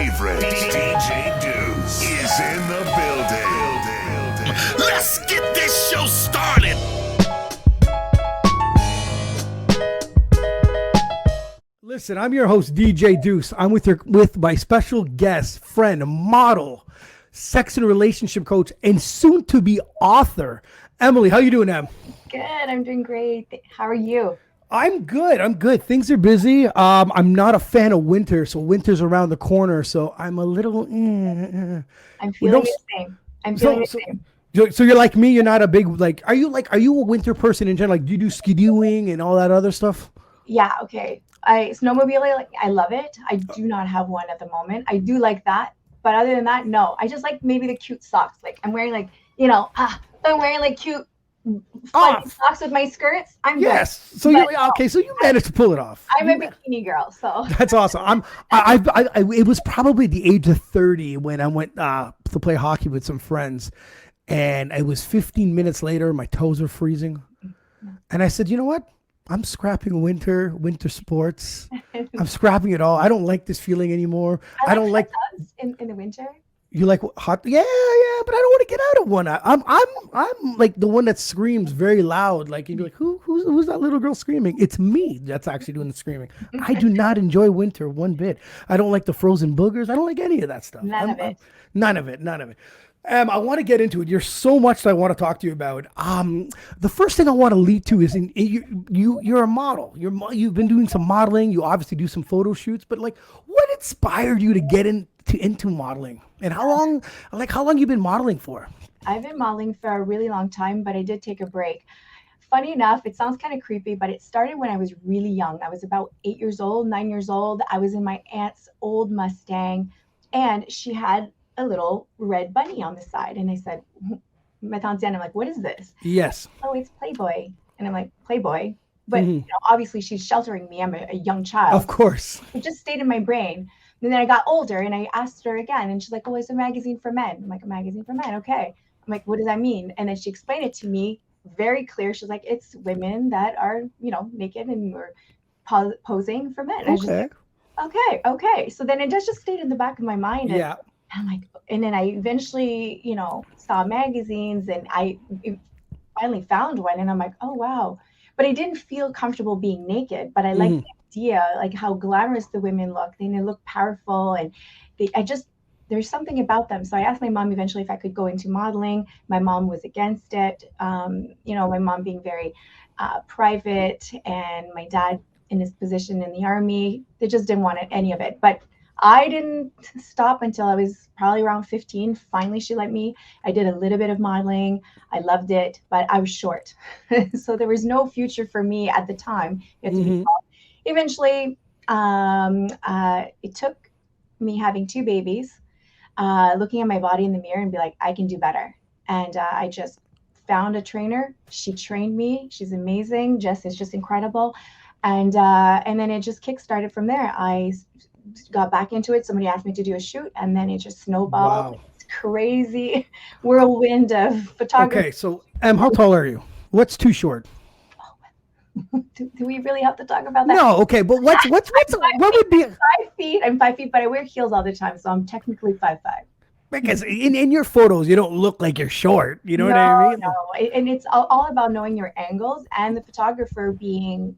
favorite DJ Deuce is in the building. Let's get this show started. Listen, I'm your host, DJ Deuce. I'm with my special guest, friend, model, sex and relationship coach, and soon-to-be author, Emilie. How you doing, Em? Good. I'm doing great. How are you? I'm good. Things are busy. I'm not a fan of winter, so winter's around the corner. So I'm a little. I'm feeling the same. So you're like me. You're not a big like. Are you a winter person in general? Like, do you do ski-dooing and all that other stuff? Yeah. Okay. Snowmobiling. I love it. I do not have one at the moment. I do like that, but other than that, no. I just like maybe the cute socks. Like I'm wearing I'm wearing like cute socks with my skirts. I'm good. So you managed to pull it off. I'm a bikini girl, so that's awesome. It was probably the age of 30 when I went to play hockey with some friends, and it was 15 minutes later. My toes were freezing, and I said, you know what? I'm scrapping winter sports. I'm scrapping it all. I don't like this feeling anymore. I don't like in the winter. You like hot? Yeah, but I don't want to get out of one. I'm like the one that screams very loud. Like you're like, who's that little girl screaming? It's me that's actually doing the screaming. I do not enjoy winter one bit. I don't like the frozen boogers. I don't like any of that stuff. None of it. I want to get into it. There's so much that I want to talk to you about. The first thing I want to lead to is you're a model. You've been doing some modeling. You obviously do some photo shoots. But like, what inspired you to get into modeling? And how long you been modeling for? I've been modeling for a really long time, but I did take a break. Funny enough, it sounds kind of creepy, but it started when I was really young. I was about 9 years old. I was in my aunt's old Mustang, and she had a little red bunny on the side. And I said, my tante Anne, I'm like, what is this? Yes. Oh, it's Playboy. And I'm like, Playboy? But obviously she's sheltering me. I'm a young child. Of course. It just stayed in my brain. And then I got older and I asked her again, and she's like, oh, it's a magazine for men. I'm like, a magazine for men? Okay. I'm like, what does that mean? And then she explained it to me very clear. She's like, it's women that are, naked and we're posing for men. Okay. Okay. So then it just stayed in the back of my mind. And I'm like, and then I eventually, saw magazines, and I finally found one, and I'm like, oh, wow. But I didn't feel comfortable being naked, but I liked the idea, like how glamorous the women look. They look powerful, and there's something about them. So I asked my mom eventually if I could go into modeling. My mom was against it. My mom being very private, and my dad in his position in the army, they just didn't want any of it. But I didn't stop until I was probably around 15. Finally, she let me. I did a little bit of modeling. I loved it, but I was short. So there was no future for me at the time. Eventually, it took me having 2 babies, looking at my body in the mirror and be like, I can do better. And I just found a trainer. She trained me. She's amazing. Jess is just incredible. And then it just kickstarted from there. I got back into it. Somebody asked me to do a shoot, and then it just snowballed. Wow. It's crazy whirlwind of photography. Okay, so how tall are you? What's too short? Do we really have to talk about that? No, okay, but what would be 5 feet? I'm 5 feet, but I wear heels all the time, so I'm technically 5'5". Because in your photos, you don't look like you're short. You know what I mean? No, and it's all about knowing your angles and the photographer being,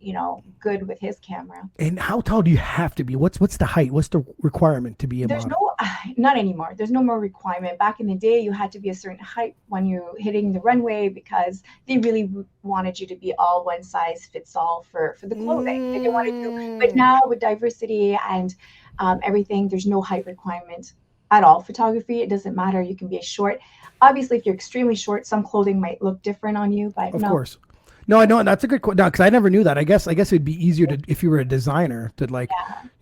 good with his camera. And how tall do you have to be? What's the height? What's the requirement to be a model? Not anymore. There's no more requirement. Back in the day, you had to be a certain height when you're hitting the runway because they really wanted you to be all one size fits all for the clothing. They didn't want to but now with diversity and everything, there's no height requirement at all. Photography, it doesn't matter. You can be a short. Obviously, if you're extremely short, some clothing might look different on you, but of course. No, I know that's a good question. No, because I never knew that. I guess it'd be easier to if you were a designer to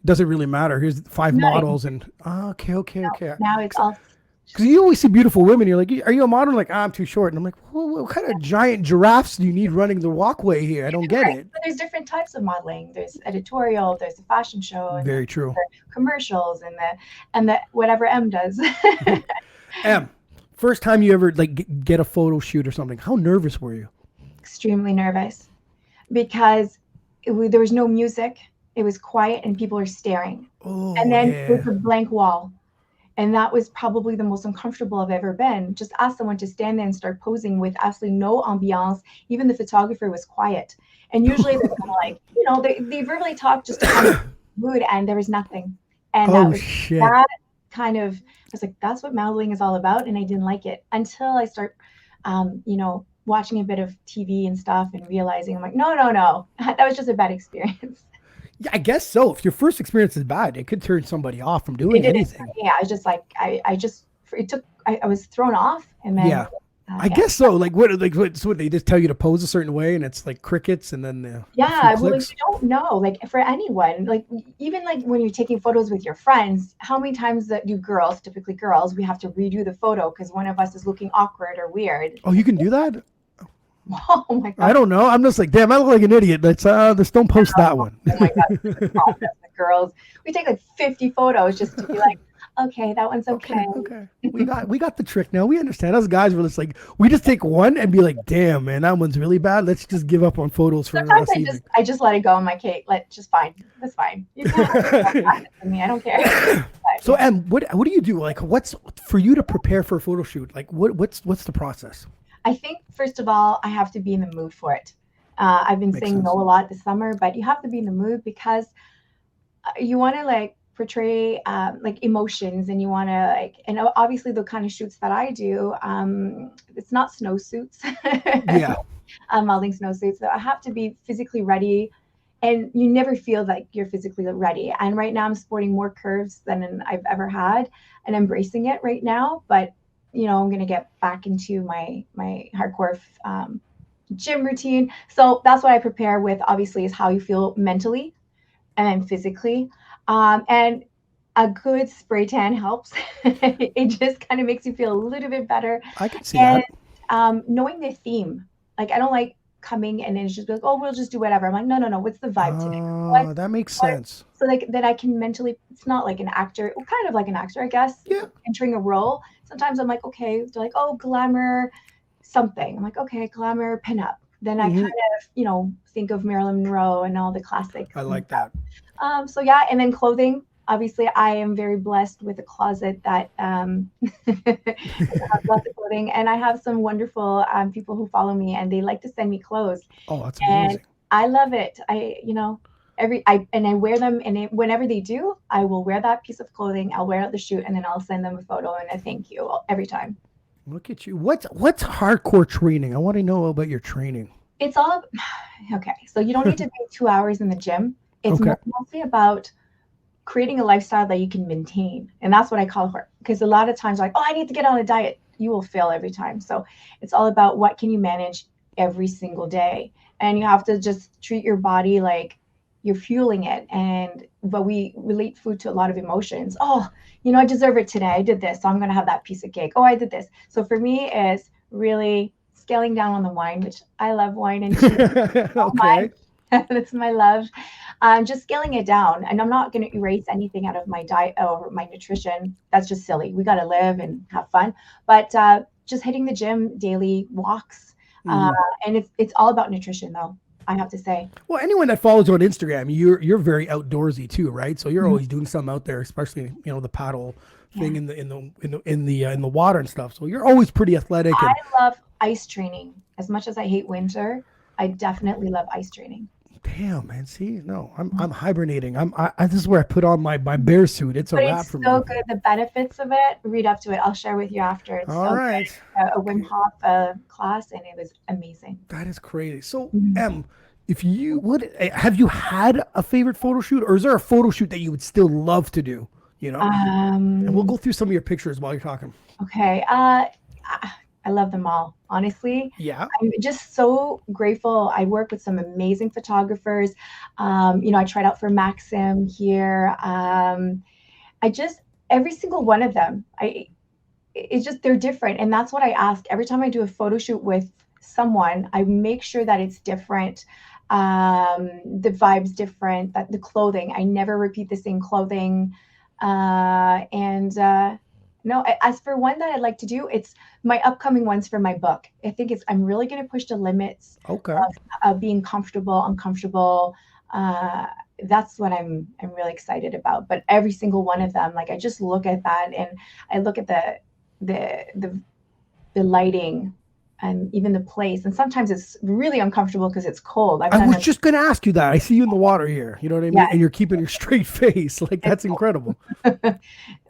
doesn't really matter. Here's 5 models and okay. Now it's all because you always see beautiful women. You're like, are you a model? Like, I'm too short. And I'm like, well, what kind of giant giraffes do you need running the walkway here? I don't get it. But there's different types of modeling. There's editorial. There's a fashion show. And very true. Commercials and the whatever M does. M, first time you ever get a photo shoot or something, how nervous were you? Extremely nervous because there was no music. It was quiet and people are staring. And Oh then yeah. with a blank wall. And that was probably the most uncomfortable I've ever been. Just ask someone to stand there and start posing with absolutely no ambiance. Even the photographer was quiet. And usually they're kind of like, they verbally talk just to kind of mood, and there was nothing. And Oh shit. that kind of, I was like, that's what modeling is all about. And I didn't like it until I start, watching a bit of TV and stuff and realizing I'm like, no, no, no, that was just a bad experience. Yeah, I guess so. If your first experience is bad, it could turn somebody off from It doing didn't for anything. me. I was just like, it took, I was thrown off, and then, Yeah. I yeah. guess so. So what, they just tell you to pose a certain way and it's like crickets and then a few Yeah, well, like, clicks. you don't know, like, for anyone, like, even, like, when you're taking photos with your friends, how many times that do girls, typically girls, we have to redo the photo because one of us is looking awkward or weird. Oh, you can do that? Oh my I God. don't know. I'm just like, damn, I look like an idiot. Let's just don't post that one. Oh my God. It's a process. The girls, we take like 50 photos just to be like, okay, that one's okay. Okay. We got the trick now. We understand. Us guys were just like, we just take one and be like, damn, man, that one's really bad. Let's just give up on photos for the Sometimes rest I of just the I just let it go. I'm like, hey, just fine. That's fine. You can have it for me. I don't care. But, So, yeah. what do you do? Like, what's for you to prepare for a photo shoot? Like, what's the process? I think first of all, I have to be in the mood for it. I've been Makes saying no sense. a lot this summer, but you have to be in the mood because you want to like portray like emotions, and you want to like, and obviously the kind of shoots that I do, it's not snowsuits. Yeah. I'm modeling snowsuits, so I have to be physically ready, and you never feel like you're physically ready. And right now I'm sporting more curves than I've ever had, and embracing it right now. But I'm gonna get back into my hardcore gym routine. So that's what I prepare with. Obviously, is how you feel mentally and then physically. And a good spray tan helps. It just kind of makes you feel a little bit better. I can see And that. knowing the theme, like I don't like coming and then it's just be like, oh, we'll just do whatever. I'm like, no, no, no. What's the vibe today? That makes What? sense. So like that I can mentally. It's not like an actor, well, kind of like an actor, I guess, Yeah. entering a role. Sometimes I'm like, okay, they're like, oh, glamour, something. I'm like, okay, glamour, pinup. Then I kind Hmm. of, think of Marilyn Monroe and all the classics I and like stuff. that. So yeah, and then clothing. Obviously, I am very blessed with a closet that has lots of clothing, and I have some wonderful people who follow me, and they like to send me clothes, Oh, that's and amazing. I love it. I wear them, and whenever they do, I will wear that piece of clothing. I'll wear it at the shoot, and then I'll send them a photo and a thank you every time. Look at you. What's hardcore training? I want to know about your training. It's all okay. So you don't need to be 2 hours in the gym. It's Okay. mostly about creating a lifestyle that you can maintain. And that's what I call her. Because a lot of times, like, oh, I need to get on a diet. You will fail every time. So it's all about what can you manage every single day. And you have to just treat your body like you're fueling it. But we relate food to a lot of emotions. Oh, I deserve it today. I did this. So I'm going to have that piece of cake. Oh, I did this. So for me, is really scaling down on the wine, which I love wine and cheese. Oh my, Okay. that's my love. Just scaling it down. And I'm not going to erase anything out of my diet or my nutrition. That's just silly. We got to live and have fun. But just hitting the gym, daily walks. Uh, Mhm. and it's all about nutrition, though, I have to say. Well, anyone that follows you on Instagram, you're very outdoorsy too, right? So you're Mhm. always doing something out there, especially the paddle Yeah. thing in the water and stuff. So you're always pretty athletic I and love ice training. As much as I hate winter, I definitely love ice training. damn, man. See, no, I'm hibernating. This is where I put on my bear suit. It's a But wrap it's for me. so good. The benefits of it, read up to it. I'll share with you after. It's All so right. good. A Wim Okay. Hof class, and it was amazing. That is crazy. So, Mhm. if you would have you had a favorite photo shoot, or is there a photo shoot that you would still love to do? You know, and we'll Um, go through some of your pictures while you're talking. okay. I love them all. Honestly, Yeah. I'm just so grateful. I work with some amazing photographers. I tried out for Maxim here. I just every single one of them. It's just they're different, and that's what I ask every time I do a photo shoot with someone. I make sure that it's different, the vibes different, that the clothing, I never repeat the same clothing. And No, as for one that I'd like to do, it's my upcoming ones for my book. I think I'm really going to push the limits Okay. of being comfortable, uncomfortable, uh, that's what I'm really excited about. But every single one of them, like I just look at that and I look at the lighting and even the place. And sometimes it's really uncomfortable because it's cold. I was just going to ask you that. I see you in the water here. You know what I mean? Yeah. And you're keeping your straight face. Like, that's incredible. That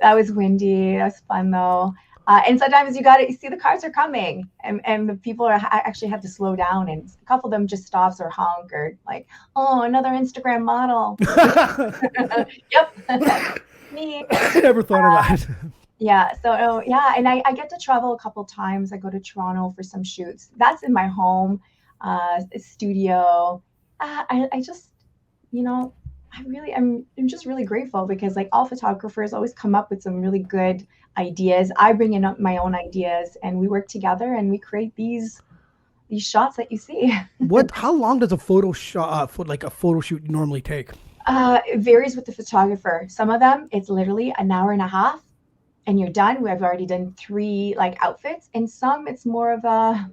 was windy. That was fun though. And sometimes you see the cars are coming and the people actually have to slow down, and a couple of them just stops or honk or like, oh, another Instagram model. Yep. Me. I never thought of that. Yeah. So yeah, and I get to travel a couple times. I go to Toronto for some shoots. That's in my home studio. I just, I'm just really grateful because like all photographers always come up with some really good ideas. I bring in my own ideas and we work together and we create these shots that you see. How long does a photo shoot normally take? It varies with the photographer. Some of them, it's literally an hour and a half and you're done. We've already done 3 like outfits, and some it's more of a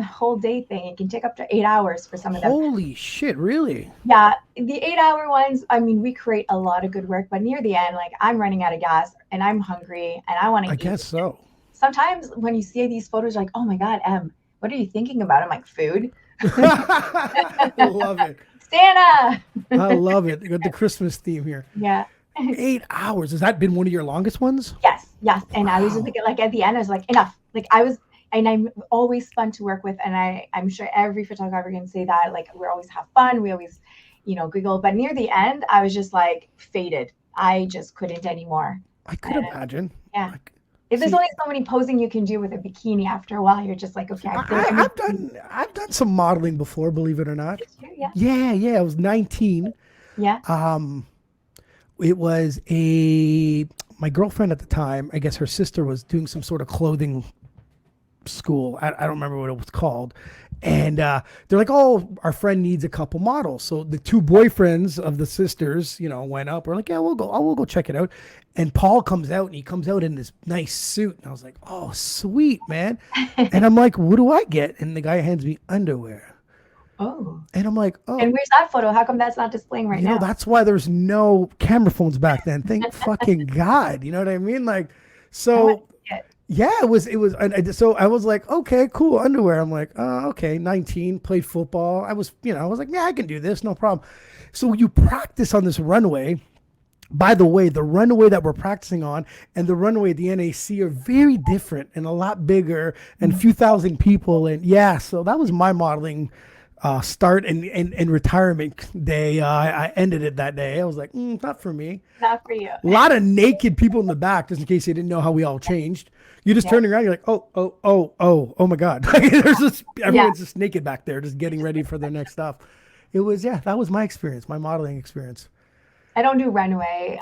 whole day thing. It can take up to 8 hours for some of them. Holy shit, really? Yeah, the 8-hour ones, I mean, we create a lot of good work, but near the end, like I'm running out of gas and I'm hungry and I want to eat. I guess so. Sometimes when you see these photos, you're like, oh my God, Em, what are you thinking about? I'm like, food. I love it. Santa. I love it. You got the Christmas theme here. Yeah. 8 hours. Has that been one of your longest ones? Yes. And I was just like at the end, I was like, enough. Like and I'm always fun to work with. And I'm sure every photographer can say that. Like we always have fun. We always, giggle. But near the end, I was just like faded. I just couldn't anymore. I could imagine. Yeah. If there's only so many posing you can do with a bikini, after a while, you're just like, okay. I've done some modeling before, believe it or not. Yeah. I was 19. Yeah. It was my girlfriend at the time, I guess her sister was doing some sort of clothing school. I don't remember what it was called. And they're like, oh, our friend needs a couple models. So the 2 boyfriends of the sisters, went up. We're like, yeah, we'll go check it out. And Paul comes out, and he comes out in this nice suit. And I was like, oh, sweet, man. And I'm like, what do I get? And the guy hands me underwear. Oh. And I'm like, oh. And where's that photo? How come that's not displaying right now? That's why there's no camera phones back then. Thank fucking God. You know what I mean? Like, so yeah, it was. So I was like, okay, cool, underwear. I'm like, okay, 19, played football. I was like, yeah, I can do this, no problem. So you practice on this runway. By the way, the runway that we're practicing on and the runway at the NAC are very different and a lot bigger and a few thousand people. And yeah, so that was my modeling start and retirement day. I ended it that day. I was like, not for me. Not for you. A lot of naked people in the back, just in case you didn't know how we all changed. You just turning around, you're like, oh my God. Everyone's just naked back there, just getting ready for their next stuff. It was, that was my experience, my modeling experience. I don't do runway.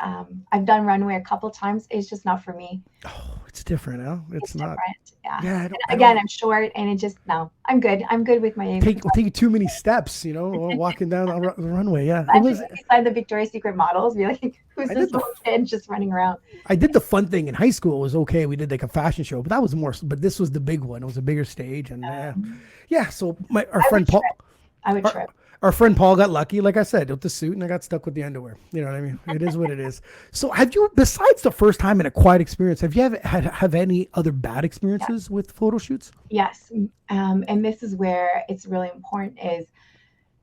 I've done runway a couple times. It's just not for me. Oh, it's different, huh? It's not. Different. Yeah. Again, I'm short, and it just I'm good. I'm good with my. Take too many steps, walking down the runway. Yeah. I was beside the Victoria's Secret models, be like, who's this little kid just running around? I did the fun thing in high school. It was okay. We did like a fashion show, but that was more. But this was the big one. It was a bigger stage, and So our friend Paul. I would trip. Our friend Paul got lucky, like I said, with the suit, and I got stuck with the underwear. You know what I mean? It is what it is. So have you, besides the first time in a quiet experience, have you have any other bad experiences with photo shoots? Yes. And this is where it's really important is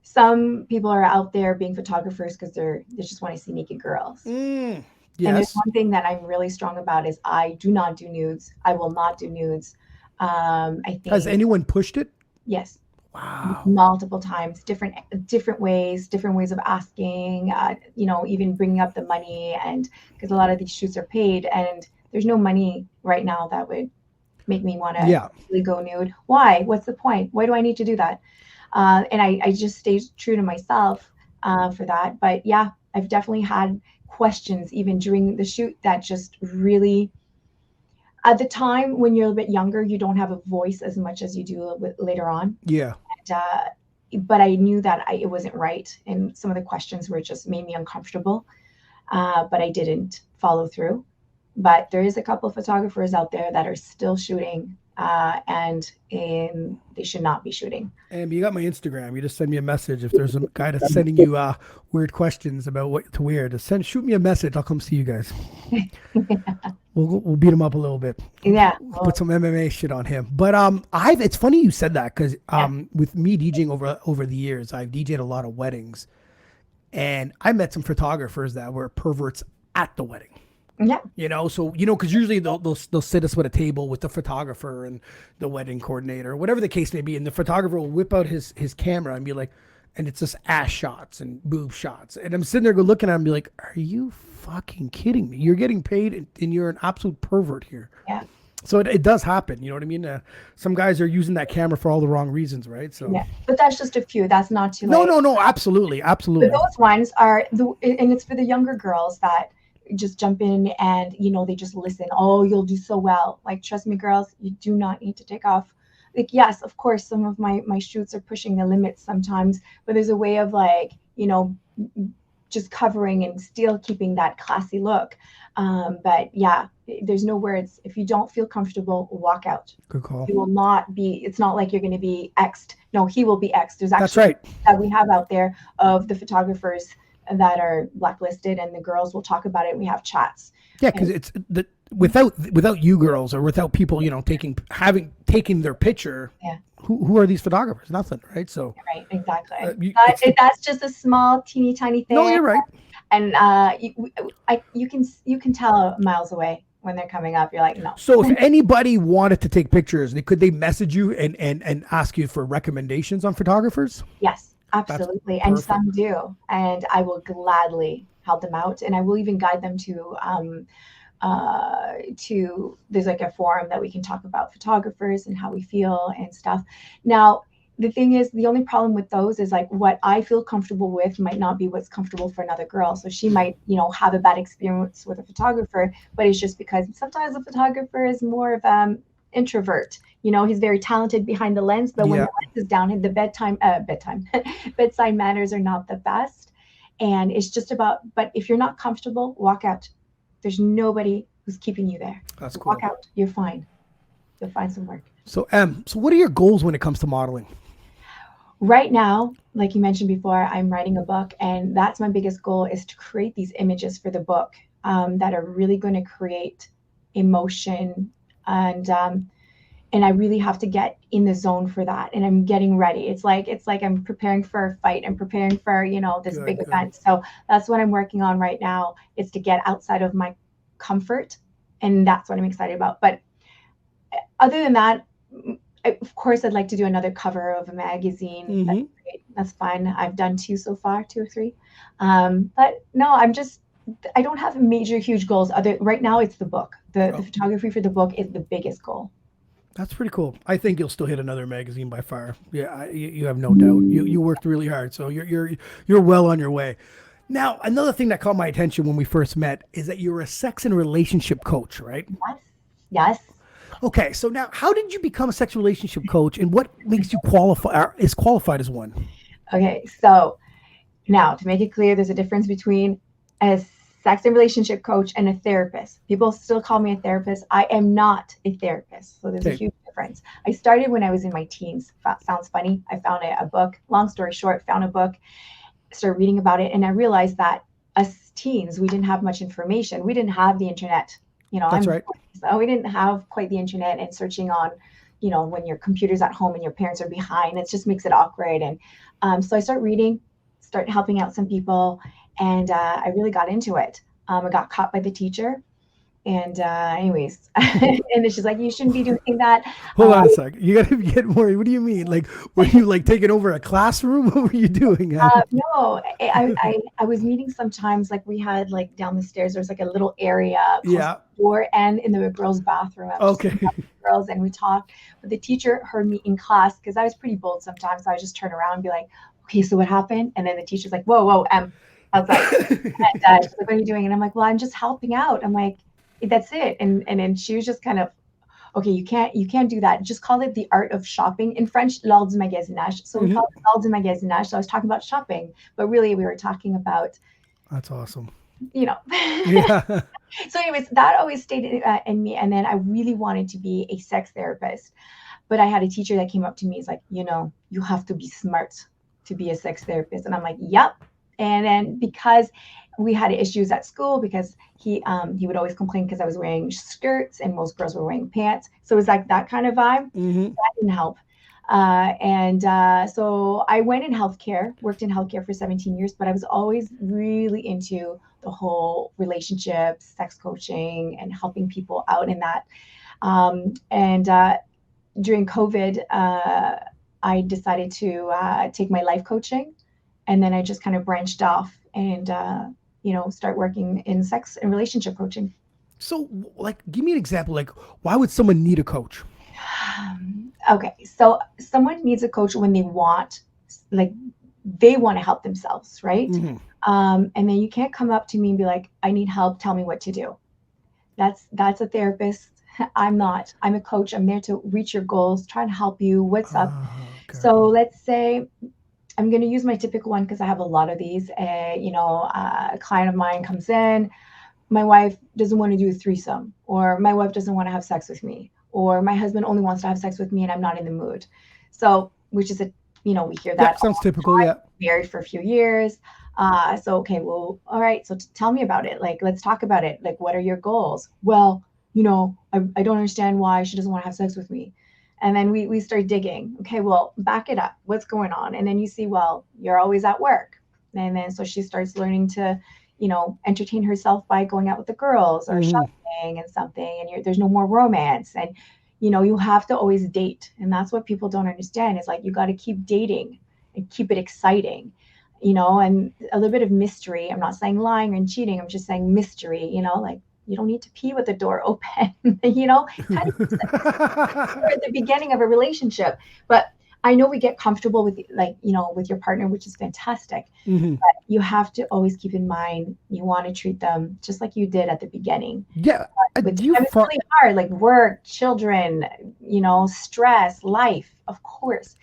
some people are out there being photographers because they just want to see naked girls. Yes. And there's one thing that I'm really strong about is I do not do nudes. I will not do nudes. I think. Has anyone pushed it? Yes. Wow. Multiple times, different ways of asking, even bringing up the money, and because a lot of these shoots are paid and there's no money right now that would make me want to really go nude. Why? What's the point? Why do I need to do that? And I just stayed true to myself for that. But yeah, I've definitely had questions even during the shoot that just really, at the time when you're a bit younger, you don't have a voice as much as you do later on. Yeah. But I knew that it wasn't right. And some of the questions were just made me uncomfortable. But I didn't follow through. But there is a couple of photographers out there that are still shooting and they should not be shooting. And you got my Instagram. You just send me a message if there's a guy that's sending you weird questions about what to wear. Just shoot me a message. I'll come see you guys. We'll beat him up a little bit. Yeah, Put some MMA shit on him. But it's funny you said that because with me DJing over the years, I've DJed a lot of weddings, and I met some photographers that were perverts at the wedding. Yeah. So because usually they'll sit us with a table with the photographer and the wedding coordinator, whatever the case may be, and the photographer will whip out his camera and be like, and it's just ass shots and boob shots, and I'm sitting there looking at him and be like, are you fucking kidding me? You're getting paid and you're an absolute pervert here. Yeah. So it does happen. You know what I mean? Some guys are using that camera for all the wrong reasons, right? So yeah, but that's just a few. That's not too. No, absolutely. But those ones are and it's for the younger girls that just jump in and they just listen. Oh, you'll do so well. Like, trust me, girls, you do not need to take off. Like, yes, of course, some of my shoots are pushing the limits sometimes, but there's a way of just covering and still keeping that classy look. But yeah, there's no words. If you don't feel comfortable, walk out. Good call. You will not be, it's not like you're going to be X'd. No, he will be X'd. There's actually that's right. that we have out there of the photographers that are blacklisted, and the girls will talk about it. We have chats. Yeah, because it's without you girls or without people, taking their picture. Yeah. Who are these photographers? Nothing, right? So. Right, exactly. That's just a small, teeny tiny thing. No, you're right. And you can tell miles away when they're coming up. You're like, no. So if anybody wanted to take pictures, could they message you and ask you for recommendations on photographers? Yes, absolutely. And some do. And I will gladly help them out. And I will even guide them to there's like a forum that we can talk about photographers and how we feel and stuff. Now, the thing is, the only problem with those is like what I feel comfortable with might not be what's comfortable for another girl. So she might, have a bad experience with a photographer, but it's just because sometimes a photographer is more of introvert. He's very talented behind the lens, but when the lens is down, the bedside manners are not the best. And it's just about, but if you're not comfortable, walk out. There's nobody who's keeping you there. That's cool. Walk out. You're fine. You'll find some work. So so what are your goals when it comes to modeling? Right now, like you mentioned before, I'm writing a book, and that's my biggest goal, is to create these images for the book that are really going to create emotion, and I really have to get in the zone for that. And I'm getting ready. It's like I'm preparing for a fight. I'm preparing for this big event. So that's what I'm working on right now, is to get outside of my comfort, and that's what I'm excited about. But other than that, of course, I'd like to do another cover of a magazine. Mm-hmm. That's fine. I've done 2 so far, 2 or 3. But no, I don't have major, huge goals. Right now, it's the book. The photography for the book is the biggest goal. That's pretty cool. I think you'll still hit another magazine by far. Yeah, you have no doubt. You worked really hard, so you're well on your way. Now, another thing that caught my attention when we first met is that you're a sex and relationship coach, right? Yes. Okay, so now how did you become a sex relationship coach, and what makes you qualified as one? Okay, so now to make it clear, there's a difference between a sex and relationship coach and a therapist. People still call me a therapist. I am not a therapist, so there's a huge difference. I started when I was in my teens. Sounds funny. I found a book. Long story short, found a book, started reading about it, and I realized that us teens, we didn't have much information. We didn't have the internet. That's right. So we didn't have quite the internet, and searching on, when your computer's at home and your parents are behind, it just makes it awkward. And so I started reading, start helping out some people, and I really got into it. I got caught by the teacher. And anyways, and she's like, you shouldn't be doing that. Hold on a sec. You got to get more. What do you mean? Like, were you like taking over a classroom? What were you doing? No, I was meeting sometimes, like we had like down the stairs, there's like a little area the door and in the girls' bathroom. Okay. Girls, and we talked. But the teacher heard me in class, because I was pretty bold sometimes. So I would just turn around and be like, okay, so what happened? And then the teacher's like, whoa, outside. And she's like, what are you doing? And I'm like, well, I'm just helping out. I'm like, that's it. And then she was just kind of, okay, you can't do that. Just call it the art of shopping. In French, l'art du magasinage. So we call it l'art du magasinage. So I was talking about shopping, but really we were talking about. That's awesome. Yeah. So anyways, that always stayed in me. And then I really wanted to be a sex therapist. But I had a teacher that came up to me. He's like, you have to be smart to be a sex therapist. And I'm like, yep. And then because we had issues at school, because he would always complain because I was wearing skirts and most girls were wearing pants. So it was like that kind of vibe. Mm-hmm. That didn't help. So I went in healthcare, worked in healthcare for 17 years, but I was always really into the whole relationships, sex coaching, and helping people out in that. And during COVID, I decided to take my life coaching, and then I just kind of branched off and start working in sex and relationship coaching. So, like, give me an example. Like, why would someone need a coach? Okay, so someone needs a coach when like, they want to help themselves, right? Mm-hmm. And then you can't come up to me and be like, I need help, tell me what to do. That's a therapist. I'm not. I'm a coach. I'm there to reach your goals, try to help you. What's up? Okay. So let's say I'm going to use my typical one because I have a lot of these. A client of mine comes in. My wife doesn't want to do a threesome, or my wife doesn't want to have sex with me, or my husband only wants to have sex with me and I'm not in the mood. So, which is we hear that. Yeah, sounds typical. Yeah. Married for a few years. So, okay, well, all right. So tell me about it. Like, let's talk about it. Like, what are your goals? Well, I don't understand why she doesn't want to have sex with me. And then we start digging. Okay, well, back it up. What's going on? And then you see, well, you're always at work. And then so she starts learning to, entertain herself by going out with the girls or shopping and something. And there's no more romance. And, you have to always date. And that's what people don't understand is like, you got to keep dating and keep it exciting, and a little bit of mystery. I'm not saying lying and cheating. I'm just saying mystery, like, you don't need to pee with the door open, kind of at the beginning of a relationship. But I know we get comfortable with with your partner, which is fantastic. Mm-hmm. But you have to always keep in mind, you want to treat them just like you did at the beginning. Yeah. But it's really hard, like work, children, stress, life, of course.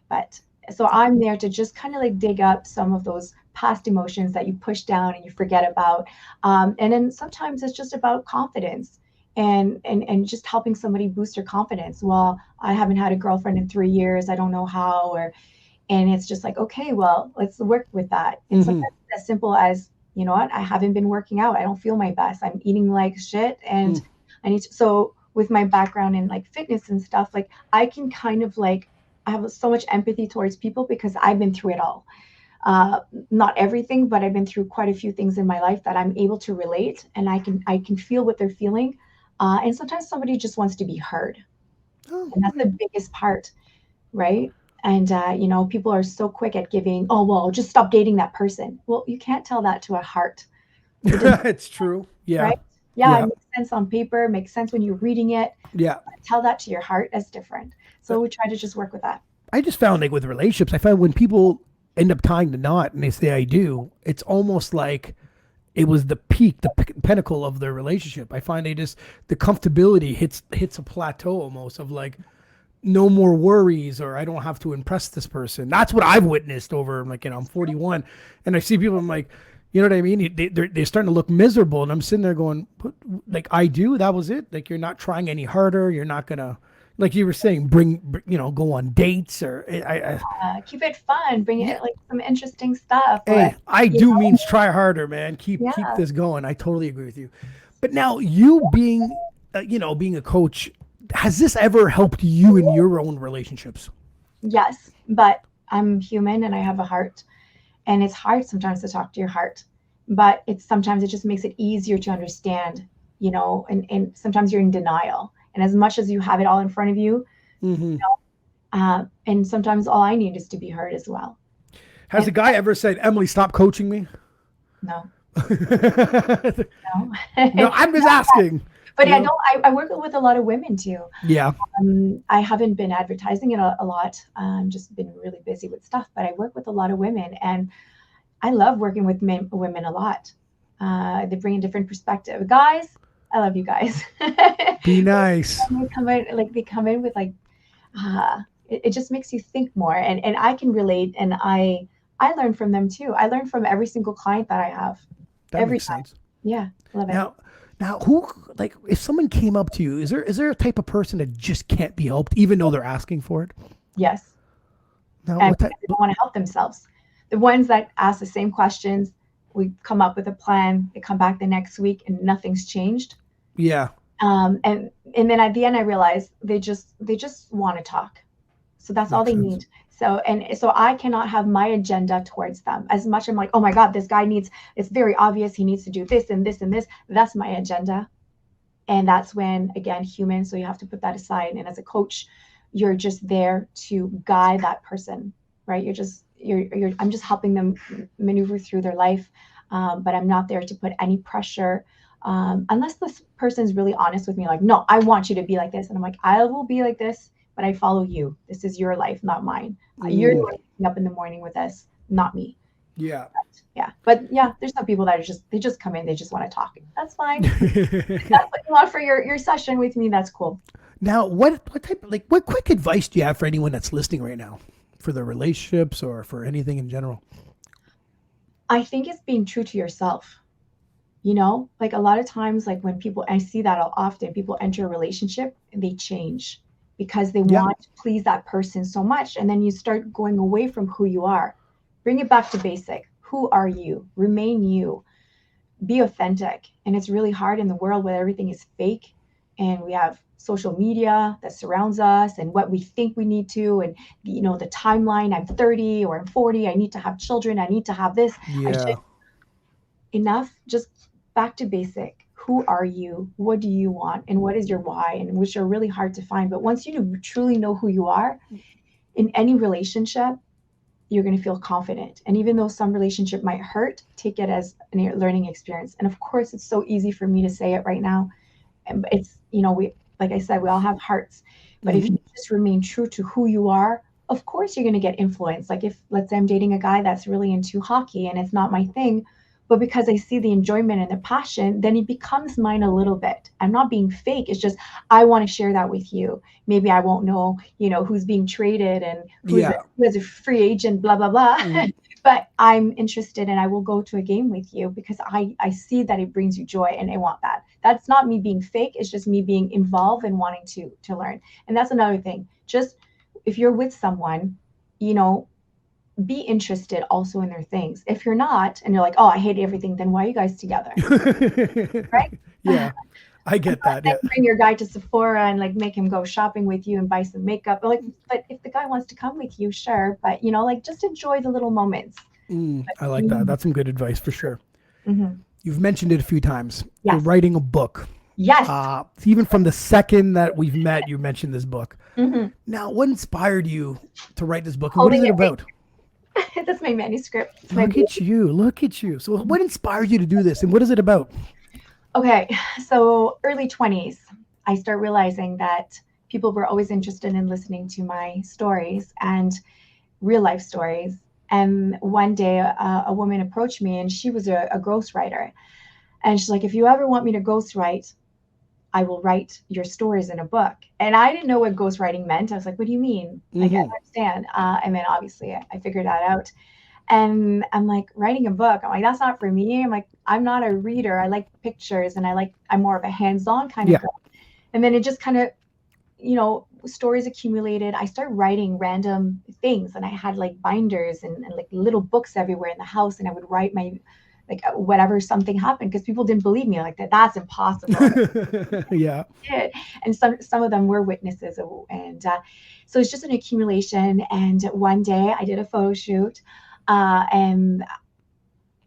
But so I'm there to just kind of like dig up some of those past emotions that you push down and you forget about. And then sometimes it's just about confidence and just helping somebody boost their confidence. Well, I haven't had a girlfriend in 3 years. I don't know how, and it's just like, okay, well, let's work with that. And sometimes it's as simple as, you know what, I haven't been working out. I don't feel my best. I'm eating like shit. And I need to, so with my background in like fitness and stuff, like I can kind of like, I have so much empathy towards people because I've been through it all. Not everything, but I've been through quite a few things in my life that I'm able to relate, and I can feel what they're feeling. And sometimes somebody just wants to be heard. And that's the biggest part, right? And, people are so quick at giving, oh, well, just stop dating that person. Well, you can't tell that to a heart. It's true. Yeah. Right? Yeah, it makes sense on paper, makes sense when you're reading it. Yeah. Tell that to your heart, that's different. So we try to just work with that. I just found like with relationships, I find when people end up tying the knot and they say I do, it's almost like it was the peak, the pinnacle of their relationship. I find the comfortability hits a plateau almost of like no more worries, or I don't have to impress this person. That's what I've witnessed over, like, I'm 41 and I see people, I'm like, you know what I mean? They're starting to look miserable, and I'm sitting there going, like, I do, that was it. Like, you're not trying any harder. You're not going to, like you were saying, go on dates, or keep it fun, bring it like some interesting stuff. Hey, I do means try harder, man. Keep this going. I totally agree with you. But now you being a coach, has this ever helped you in your own relationships? Yes, but I'm human and I have a heart, and it's hard sometimes to talk to your heart, but sometimes it just makes it easier to understand, and sometimes you're in denial. And as much as you have it all in front of you, and sometimes all I need is to be heard as well. Has a guy ever said, Emilie, stop coaching me? No. No, I'm just asking. But I work with a lot of women too. Yeah. I haven't been advertising it a lot. Just been really busy with stuff, but I work with a lot of women, and I love working with women a lot. They bring a different perspective. Guys, I love you guys. Be nice. They come in with like, it just makes you think more, and I can relate, and I learn from them too. I learn from every single client that I have. That every makes time. sense. Yeah, love it. Now, who, like, if someone came up to you, is there a type of person that just can't be helped, even though they're asking for it? Yes. Now, And what type? they don't want to help themselves. The ones that ask the same questions, we come up with a plan, they come back the next week and nothing's changed. Yeah. And then at the end I realized they just want to talk. So that's all Makes they sense. need. So I cannot have my agenda towards them as much. I'm like, oh my God, this guy needs, it's very obvious he needs to do this and this and this. That's my agenda. And that's when, again, human. So you have to put that aside. And as a coach, you're just there to guide that person, right? I'm just helping them maneuver through their life. But I'm not there to put any pressure. Unless this person's really honest with me, like, no, I want you to be like this. And I'm like, I will be like this, but I follow you. This is your life, not mine. You're the one waking up in the morning with us, not me. Yeah. But there's some people that are they just come in, they just want to talk. That's fine. That's what you want for your session with me. That's cool. Now, what type, like, what quick advice do you have for anyone that's listening right now, for their relationships or for anything in general? I think it's being true to yourself. Like a lot of times, like when people, I see that often, people enter a relationship and they change because they want to please that person so much. And then you start going away from who you are. Bring it back to basic. Who are you? Remain you. Be authentic. And it's really hard in the world where everything is fake and we have social media that surrounds us and what we think we need to, and the timeline, I'm 30 or I'm 40, I need to have children, I need to have this. Enough. Just back to basic. Who are you? What do you want? And what is your why? And which are really hard to find. But once you truly know who you are in any relationship, you're going to feel confident. And even though some relationship might hurt, take it as a learning experience. And of course, it's so easy for me to say it right now. And it's, like I said, we all have hearts. But if you just remain true to who you are, of course, you're going to get influenced. Like if, let's say I'm dating a guy that's really into hockey and it's not my thing, but because I see the enjoyment and the passion, then it becomes mine a little bit. I'm not being fake. It's just, I want to share that with you. Maybe I won't know, who's being traded and who is a free agent, blah, blah, blah. But I'm interested and I will go to a game with you because I see that it brings you joy and I want that. That's not me being fake. It's just me being involved and wanting to learn. And that's another thing. Just if you're with someone, be interested also in their things. If you're not, and you're like, oh, I hate everything, then why are you guys together? Right? Yeah, I get that. Yeah. Bring your guy to Sephora and like make him go shopping with you and buy some makeup. But if the guy wants to come with you, sure. But just enjoy the little moments. I like that. That's some good advice for sure. Mm-hmm. You've mentioned it a few times. Yes. You're writing a book. Yes. Even from the second that we've met, you mentioned this book. Mm-hmm. Now, what inspired you to write this book? And what is it about? That's my manuscript. Look at you. So what inspired you to do this and what is it about? Okay. So early 20s, I start realizing that people were always interested in listening to my stories and real life stories. And one day a woman approached me and she was a ghostwriter. And she's like, if you ever want me to ghostwrite, I will write your stories in a book. And I didn't know what ghostwriting meant. I was like, what do you mean? Like, I don't understand. And then obviously I figured that out. And I'm like, writing a book. I'm like, that's not for me. I'm like, I'm not a reader. I like pictures and I'm more of a hands-on kind of girl. And then it just kind of, stories accumulated. I started writing random things and I had like binders and like little books everywhere in the house. And I would write my, like whatever something happened because people didn't believe me like that's impossible. Yeah. And some of them were witnesses and so it's just an accumulation. And one day I did a photo shoot and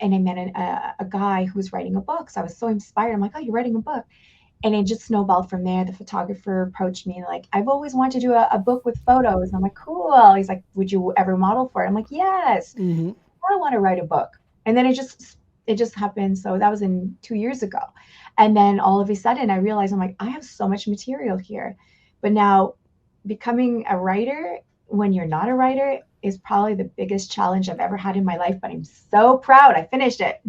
I met a guy who was writing a book. So I was so inspired. I'm like, oh, you're writing a book. And it just snowballed from there. The photographer approached me like, I've always wanted to do a book with photos. And I'm like, cool. He's like, would you ever model for it? I'm like, yes. I want to write a book. And then it just happened. So that was 2 years ago. And then all of a sudden I realized I'm like, I have so much material here. But now becoming a writer when you're not a writer is probably the biggest challenge I've ever had in my life. But I'm so proud. I finished it.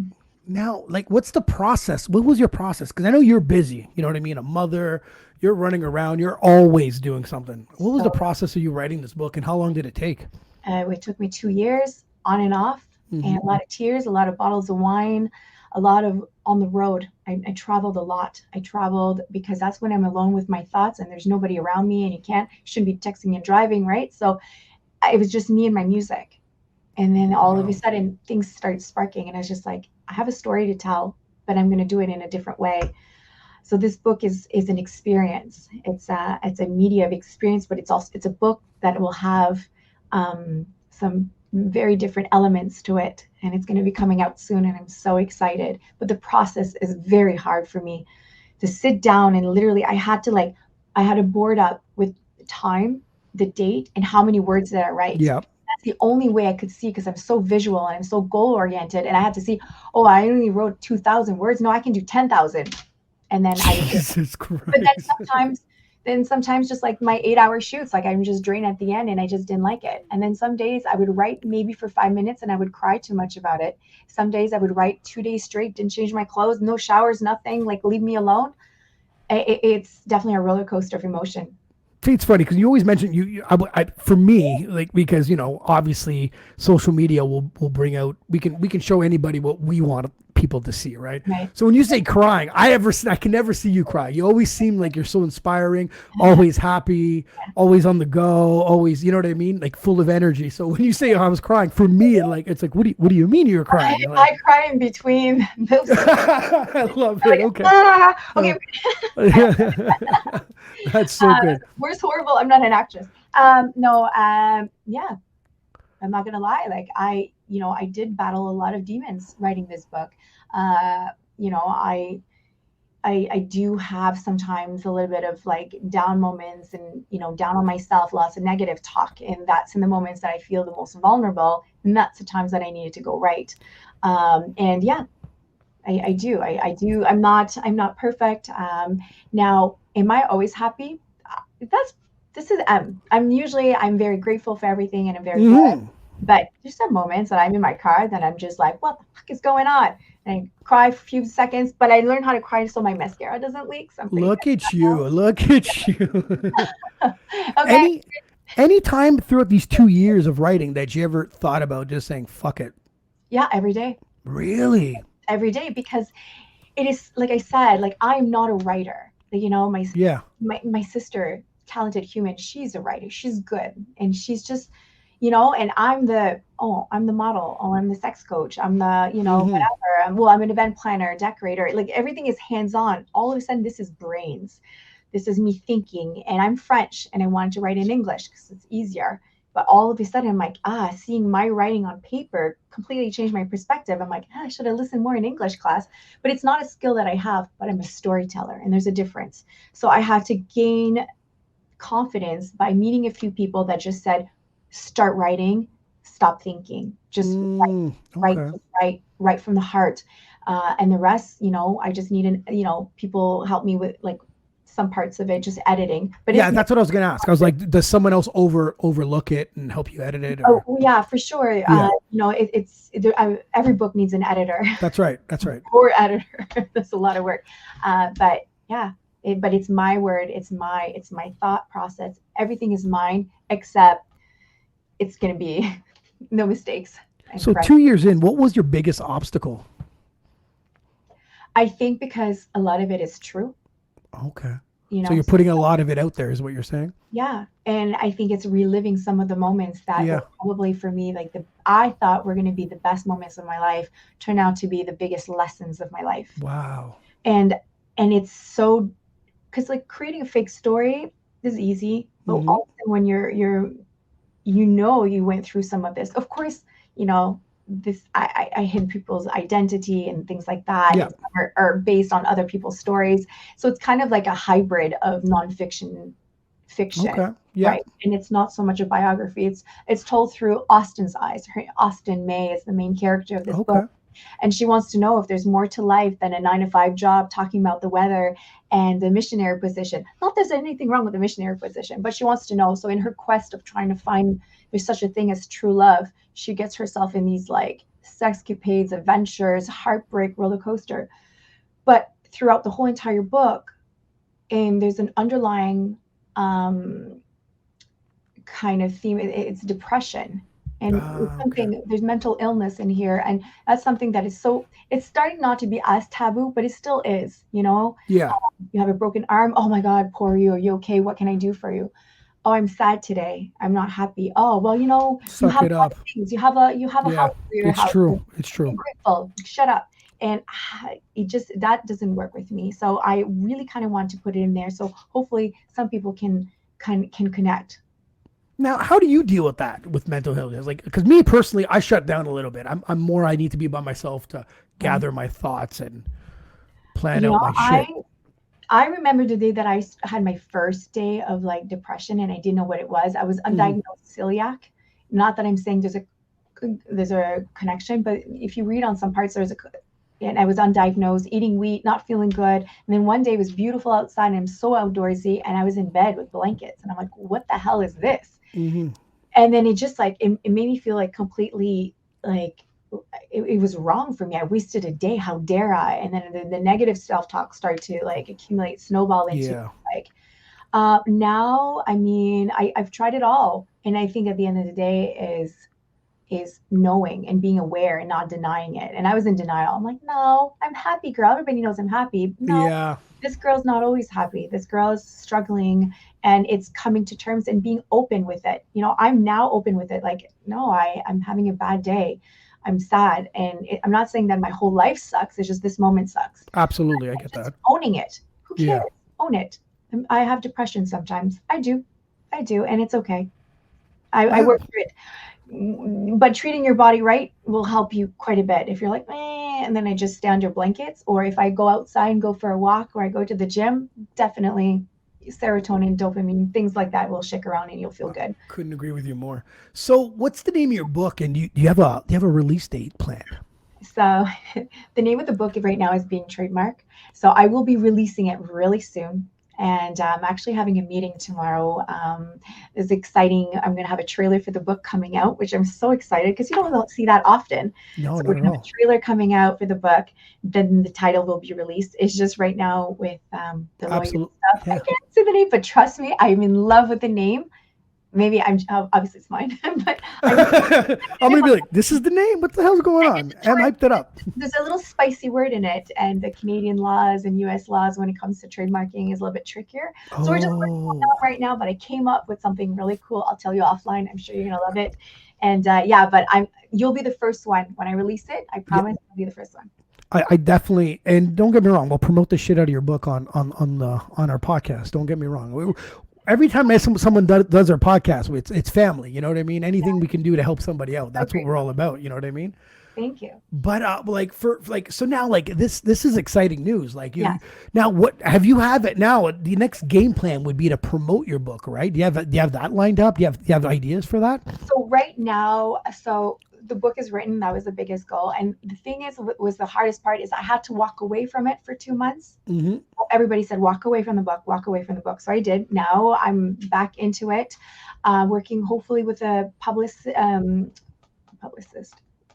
Now, like, what's the process? What was your process? Because I know you're busy. You know what I mean? A mother, you're running around. You're always doing something. What was the process of you writing this book and how long did it take? It took me 2 years on and off. And a lot of tears, a lot of bottles of wine, a lot of on the road. I traveled a lot. I traveled because that's when I'm alone with my thoughts and there's nobody around me, and shouldn't be texting and driving, right? So it was just me and my music. And then all of a sudden things started sparking, and I was just like, I have a story to tell, but I'm going to do it in a different way. So this book is an experience. It's a media of experience, but it's a book that will have some very different elements to it, and it's going to be coming out soon, and I'm so excited. But the process is very hard for me to sit down and literally I had to board up with time, the date, and how many words did I write. Yeah. That's the only way I could see, because I'm so visual and I'm so goal oriented, and I had to see, oh, I only wrote 2,000 words. No, I can do 10,000. And then Jesus Christ. But then sometimes just like my 8-hour shoots, like I'm just drained at the end and I just didn't like it. And then some days I would write maybe for 5 minutes and I would cry too much about it. Some days I would write 2 days straight, didn't change my clothes, no showers, nothing, like leave me alone. It's definitely a roller coaster of emotion. See, it's funny because you always mention for me, like, because, obviously social media will bring out, we can show anybody what we want people to see, right? So when you say crying, I can never see you cry. You always seem like you're so inspiring, always happy, always on the go, always, you know what I mean? Like full of energy. So when you say, oh, I was crying, for me, it's like, what do you mean you were crying? I cry in between those. I love it. Okay. Okay. That's so good. Where's horrible? I'm not an actress. Yeah, I'm not gonna lie. Like I did battle a lot of demons writing this book. I do have sometimes a little bit of like down moments and, down on myself, lots of negative talk. And that's in the moments that I feel the most vulnerable. And that's the times that I needed to go write. And yeah, I do. I'm not perfect. Now, am I always happy? I'm very grateful for everything and I'm very good. But there's some moments that I'm in my car that I'm just like, what the fuck is going on? And I cry for a few seconds, but I learned how to cry so my mascara doesn't leak. Look at you. Okay. Any time throughout these 2 years of writing that you ever thought about just saying, fuck it? Yeah, every day. Really? Every day, because it is, like I said, like I'm not a writer. My sister, talented human, she's a writer. She's good. And she's just, and I'm the model. Oh, I'm the sex coach. I'm the, whatever. I'm an event planner, decorator. Like everything is hands-on. All of a sudden, this is brains. This is me thinking. And I'm French and I wanted to write in English because it's easier. But all of a sudden, I'm like, seeing my writing on paper completely changed my perspective. I'm like, I should have listened more in English class. But it's not a skill that I have, but I'm a storyteller, and there's a difference. So I had to gain confidence by meeting a few people that just said, start writing, stop thinking, just write from the heart. And the rest, I just needed, people help me with like some parts of it, just editing. But yeah, that's what I was going to ask. I was like, does someone else overlook it and help you edit it? Or? Oh yeah, for sure. Yeah. Every book needs an editor. That's right. Or editor. That's a lot of work. But yeah, but it's my word. It's my thought process. Everything is mine, except it's going to be no mistakes. So 2 years in, what was your biggest obstacle? I think because a lot of it is true. Okay. So you're putting a lot of it out there is what you're saying? Yeah. And I think it's reliving some of the moments that were probably for me, like I thought were going to be the best moments of my life, turned out to be the biggest lessons of my life. Wow. And it's so, because like creating a fake story is easy, but also when you went through some of this, of course, this I hid people's identity and things like that are based on other people's stories. So it's kind of like a hybrid of nonfiction, fiction. Okay. Yeah. Right. And it's not so much a biography. It's told through Austin's eyes. Austin May is the main character of this book. And she wants to know if there's more to life than a 9-to-5 job talking about the weather and the missionary position. Not that there's anything wrong with the missionary position, but she wants to know. So in her quest of trying to find there's such a thing as true love, she gets herself in these like sexcapades, adventures, heartbreak, roller coaster. But throughout the whole entire book, and there's an underlying kind of theme. It's depression. And it's something, there's mental illness in here. And that's something that is it's starting not to be as taboo, but it still is, you know? Yeah. You have a broken arm. Oh my God, poor you. Are you okay? What can I do for you? Oh, I'm sad today. I'm not happy. Oh, well, you know, you Suck have it a lot up. of things. You have a Yeah. house for your It's house. true. It's Be true. grateful. Shut up. And that doesn't work with me. So I really kind of want to put it in there. So hopefully some people can connect. Now, how do you deal with that with mental illness? Like, because me personally, I shut down a little bit. I'm more. I need to be by myself to Right. gather my thoughts and plan You out know, my shit. I remember the day that I had my first day of like depression and I didn't know what it was. I was Mhm. undiagnosed celiac. Not that I'm saying there's a connection, but if you read on some parts, and I was undiagnosed, eating wheat, not feeling good. And then one day it was beautiful outside and I'm so outdoorsy and I was in bed with blankets and I'm like, what the hell is this? Mhm. And then it just like, it made me feel like completely like it was wrong for me. I wasted a day. How dare I? And then the negative self-talk started to like accumulate, snowball into Yeah. like, now, I mean, I've tried it all. And I think at the end of the day is knowing and being aware and not denying it. And I was in denial. I'm like, no, I'm happy, girl. Everybody knows I'm happy. No, Yeah. this girl's not always happy. This girl is struggling and it's coming to terms and being open with it. You know, I'm now open with it. Like, no, I'm having a bad day. I'm sad. And I'm not saying that my whole life sucks. It's just this moment sucks. Absolutely, I get Just that. owning it. Who cares? Yeah. Own it. I have depression sometimes. I do. I do. And it's okay. I Yeah. work through it. But treating your body right will help you quite a bit. If you're like, and then I just stay under blankets, or if I go outside and go for a walk, or I go to the gym, definitely serotonin, dopamine, things like that will shake around and you'll feel good. Couldn't agree with you more. So, what's the name of your book, and do you have a release date planned? So the name of the book right now is being trademarked. So I will be releasing it really soon. And I'm actually having a meeting tomorrow. It's exciting. I'm going to have a trailer for the book coming out, which I'm so excited because you don't see that often. No, So we're not going at to have a all. trailer coming out for the book. Then the title will be released. It's just right now with the lawyer Absolutely. stuff. I Yeah. can't say the name, but trust me, I'm in love with the name. Maybe obviously it's mine, but I'm I'm gonna be like, this is the name. What the hell's going I on? get to Em hyped it up. there's a little spicy word in it, and the Canadian laws and US laws when it comes to trademarking is a little bit trickier. So we're just working on Oh, that right now, but I came up with something really cool. I'll tell you offline. I'm sure you're gonna love it. And yeah, but you'll be the first one when I release it. I yeah. promise you'll be the first one. I definitely, and don't get me wrong, we'll promote the shit out of your book on our podcast. Don't get me wrong. Every time someone does our podcast, it's family. You know what I mean? Anything we can do to help somebody out, that's what Okay. we're all about. You know what I mean? Thank you. But like for like so now like this is exciting news. Like you Yes. now what have it now? The next game plan would be to promote your book, right? Do you have that lined up? Do you have ideas for that? So right now, so the book is written. That was the biggest goal. And the thing is, what was the hardest part is I had to walk away from it for 2 months. Mm-hmm. Everybody said, walk away from the book, walk away from the book. So I did. Now I'm back into it, working hopefully with a publicist.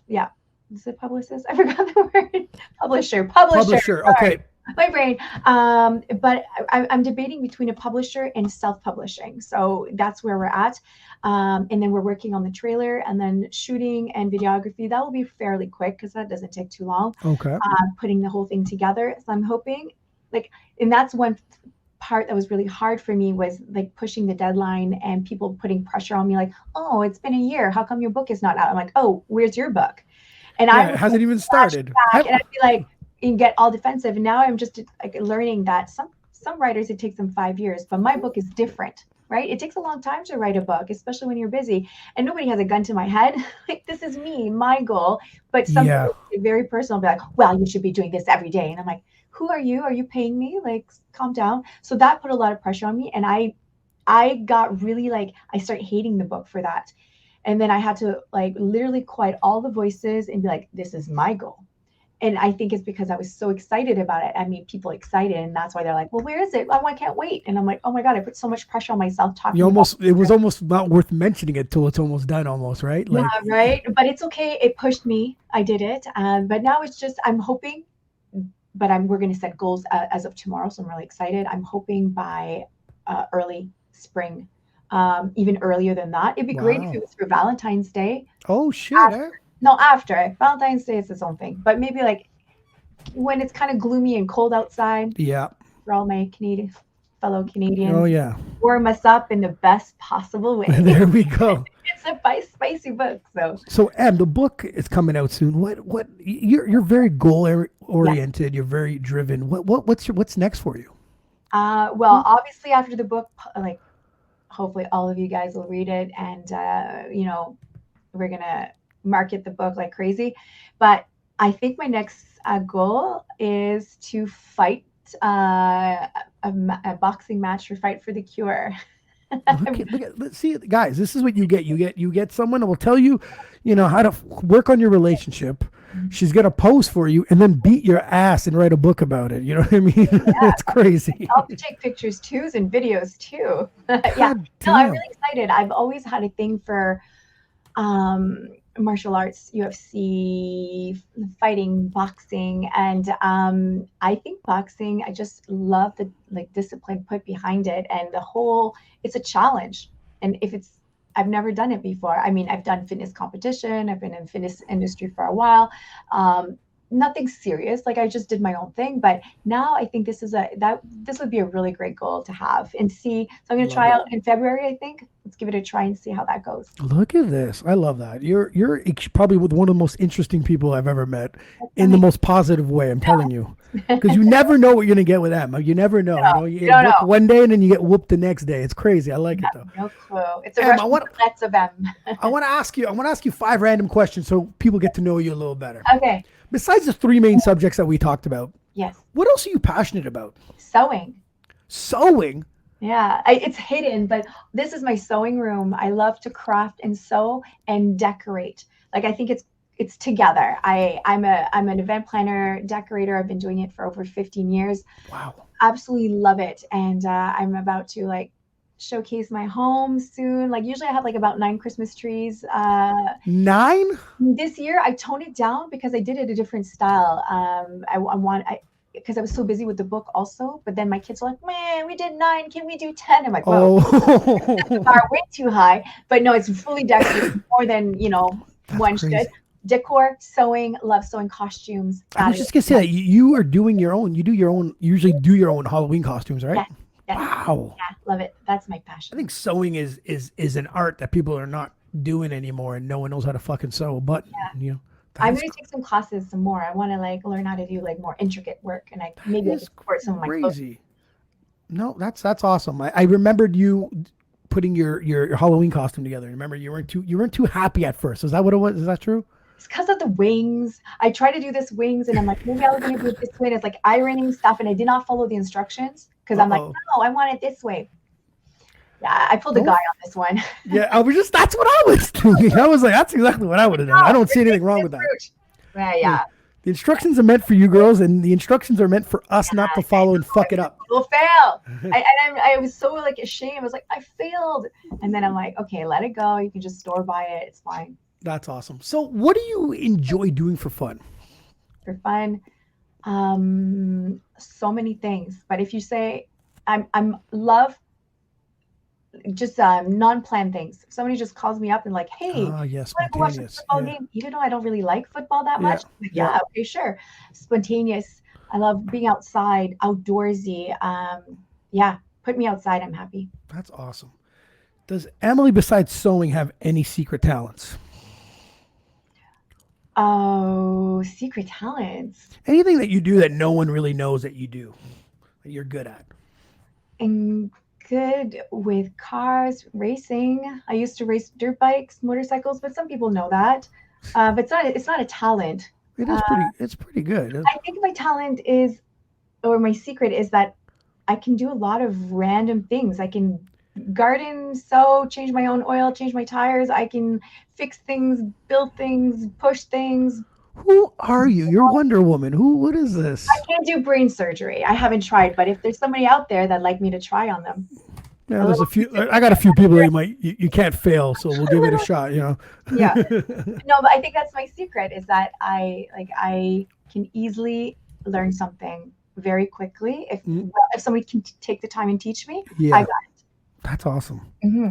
Yeah. Is it publicist? I forgot the word. Publisher. Publisher. Sorry, Okay. my brain. But I'm debating between a publisher and self-publishing. So that's where we're at. And then we're working on the trailer and then shooting and videography. That will be fairly quick because that doesn't take too long. Okay. Putting the whole thing together. So I'm hoping and that's one part that was really hard for me was like pushing the deadline and people putting pressure on me like, oh, it's been a year. How come your book is not out? I'm like, oh, where's your book? And I Yeah, it would hasn't like, even flash started. back and I'd be like, and get all defensive. And now I'm just like learning that some writers, it takes them 5 years, but my book is different, right? It takes a long time to write a book, especially when you're busy. And nobody has a gun to my head. Like this is me, my goal. But some Yeah. people take it very personal, be like, well, you should be doing this every day. And I'm like, who are you? Are you paying me? Like, calm down. So that put a lot of pressure on me. And I got really like, I started hating the book for that. And then I had to like literally quiet all the voices and be like, this is my goal. And I think it's because I was so excited about it. I made people excited. And that's why they're like, well, where is it? Oh, I can't wait. And I'm like, oh my God, I put so much pressure on myself talking about It was almost not worth mentioning it till it's almost done almost, right? yeah, Like right. But it's okay. It pushed me. I did it. But now it's just, I'm hoping, but we're going to set goals as of tomorrow. So I'm really excited. I'm hoping by early spring even earlier than that. It'd be great if it was for Valentine's Day. Oh shit! After Valentine's Day is its own thing, but maybe like when it's kind of gloomy and cold outside. Yeah. For all my fellow Canadians. Oh yeah. Warm us up in the best possible way. There we go. It's a spicy book. So Em, the book is coming out soon. What you're very goal oriented. You're very driven. What's next for you? Well, obviously after the book, like hopefully all of you guys will read it, and we're gonna market the book like crazy. But I think my next goal is to fight a boxing match for Fight for the Cure. Let's see, guys. This is what you get. You get someone that will tell you, how to work on your relationship. She's gonna pose for you and then beat your ass and write a book about it. You know what I mean? Yeah. It's crazy. I'll take pictures too and videos too. Yeah. No, I'm really excited. I've always had a thing for martial arts, UFC, fighting, boxing, and I think boxing, I just love the discipline put behind it, and it's a challenge. And I've never done it before. I mean, I've done fitness competition, I've been in fitness industry for a while, nothing serious, like I just did my own thing, but now I think this would be a really great goal to have and see. So I'm going to try out in February, I think. Let's give it a try and see how that goes. Look at this. I love that. You're probably one of the most interesting people I've ever met in the most positive way. I'm telling you, because you never know what you're going to get with them. You never know. You don't know. One day and then you get whooped the next day. It's crazy. I like it though. No clue. It's a rush of them. I want to ask you 5 random questions so people get to know you a little better. Okay. Besides the 3 main subjects that we talked about, yes. What else are you passionate about? Sewing. Sewing? Yeah, it's hidden, but this is my sewing room. I love to craft and sew and decorate. Like I think it's together. I'm an event planner, decorator. I've been doing it for over 15 years. Wow. Absolutely love it. And I'm about to showcase my home soon. Like usually I have about 9 Christmas trees. 9? This year I toned it down because I did it a different style. Because I was so busy with the book also, but then my kids were like, man, we did 9, can we do 10? I'm like, whoa, the bar way too high. But no, it's fully decorated, more than one should. Decor, sewing, love sewing costumes. I was just gonna say that you are doing your own. You usually do your own Halloween costumes, right? Yes. Wow. Yeah, love it. That's my passion. I think sewing is an art that people are not doing anymore, and no one knows how to fucking sew a button. Yeah. I'm going to take some classes some more. I want to learn how to do more intricate work, and maybe I can support some of my crazy. No, that's awesome. I remembered you putting your Halloween costume together. Remember, you weren't too happy at first. Is that what it was? Is that true? It's because of the wings. I tried to do this wings, and I'm like, maybe I was going to do it this way. And it's ironing stuff, and I did not follow the instructions because I'm like, no, I want it this way. Yeah, I pulled a guy on this one. Yeah, that's what I was doing. I was like, that's exactly what I would have done. I don't see anything wrong with that. Yeah. The instructions are meant for you girls, and the instructions are meant for us not to follow and fuck it up. We'll fail. I was so ashamed. I was like, I failed. And then I'm like, okay, let it go. You can just store by it. It's fine. That's awesome. So what do you enjoy doing for fun? For fun? So many things. But if you say I'm love just non-planned things. If somebody just calls me up and hey, yes, want to watch a football game, even though I don't really like football that much. Okay, sure. Spontaneous. I love being outside, outdoorsy. Put me outside. I'm happy. That's awesome. Does Emilie, besides sewing, have any secret talents? Oh, secret talents. Anything that you do that no one really knows that you do, that you're good at? And good with cars, racing. I used to race dirt bikes, motorcycles, but some people know that. But it's not a talent. It's pretty good. I think my talent my secret is that I can do a lot of random things. I can garden, sew, change my own oil, change my tires. I can fix things, build things, push things. Who are you? You're Wonder Woman. What is this? I can't do brain surgery. I haven't tried, but if there's somebody out there that'd like me to try on them. Yeah, there's a few. I got a few people that you can't fail, so we'll give it a shot. Yeah. No, but I think that's my secret is that I can easily learn something very quickly if somebody can take the time and teach me. I got it. That's awesome. Hmm.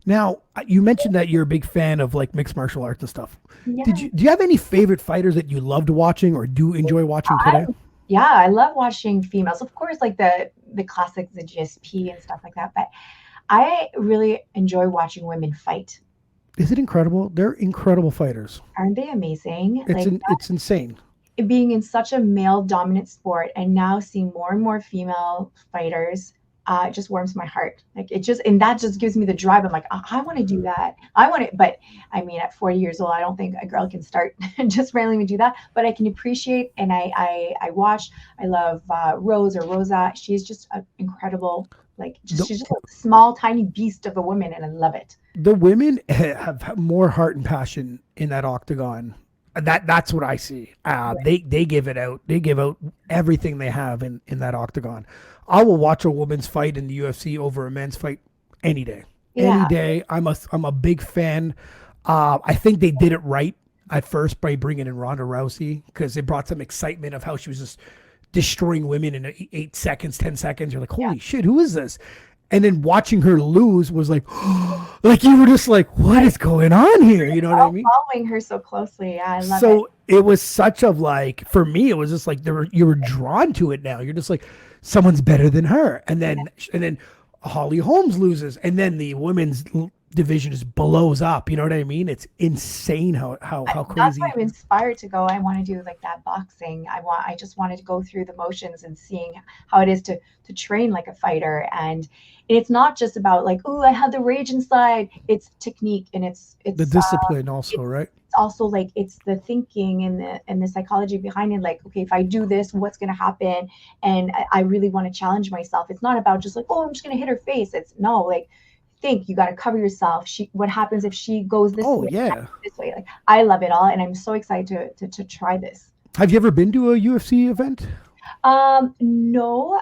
Now, you mentioned that you're a big fan of like mixed martial arts and stuff. Yeah. Do you have any favorite fighters that you loved watching or do enjoy watching I, today? yeah, I love watching females. Of course, like the classics, the GSP and stuff like that. But I really enjoy watching women fight. Is it incredible? They're incredible fighters. Aren't they amazing? Like It's insane. being in such a male dominant sport and now seeing more and more female fighters, it just warms my heart. Like it just, and that just gives me the drive. I'm like, I want to do that. I want it. But I mean, at 40 years old, I don't think a girl can start just randomly do that. But I can appreciate, and I watch. I love Rose or Rosa. She's just an incredible, like, The, she's just a small, tiny beast of a woman, and I love it. the women have more heart and passion in that octagon. That's what I see. They give it out. They give out everything they have in that octagon. I will watch a woman's fight in the UFC over a men's fight any day. Any Yeah, day. I'm a big fan. I think they did it right at first by bringing in Ronda Rousey because it brought some excitement of how she was just destroying women in 8 seconds, 10 seconds. You're like, yeah. holy shit, who is this? And then watching her lose was like, like you were just like, what is going on here? You know what I mean? Following her so closely. Yeah, I love it. So it was such of like, for me, it was just like you were drawn to it. Now you're just like, someone's better than her, and then Holly Holmes loses, and then the women's division just blows up. You know what I mean? It's insane how That's why crazy. I'm inspired to go. I want to do like that boxing. I just wanted to go through the motions and seeing how it is to train like a fighter. And it's not just about like, oh, I have the rage inside. It's technique, and The discipline also, right? it's also like it's the thinking and the psychology behind it. Like, okay, if I do this, what's going to happen? And I really want to challenge myself. It's not about just like, oh, I'm just going to hit her face. It's no, like, think you got to cover yourself. What happens if she goes this Oh way, yeah. this way? Like, I love it all, and I'm so excited to try this. Have you ever been to a UFC event? No.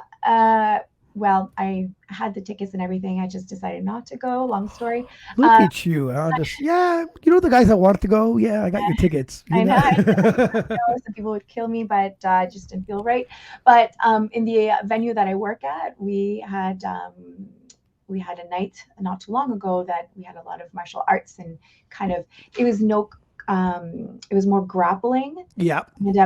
Well, I had the tickets and everything. I just decided not to go. Long story. Look Uh, at you. I just yeah. You know the guys that wanted to go. Yeah, I got your tickets. You I know, I know. know some people would kill me, but it just didn't feel right. But in the venue that I work at, we had a night not too long ago that we had a lot of martial arts and kind of it was no it was more grappling, Yeah.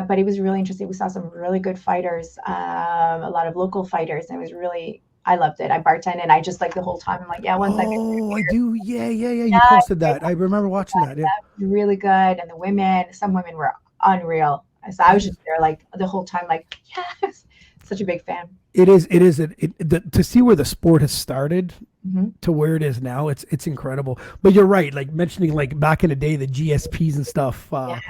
but it was really interesting. We saw some really good fighters, a lot of local fighters, and it was really I loved it. I bartended, and I just like the whole time. I'm like, yeah, one second, Oh, I do. Yeah, yeah, yeah. You yeah, posted that. I remember watching that. Yeah. really good. And the women, some women were unreal. So I was just there like the whole time, like, yes, such a big fan. It is. It is. To see where the sport has started Hmm. to where it is now, it's incredible. But you're right. Like mentioning like back in the day, the GSPs and stuff. Yeah.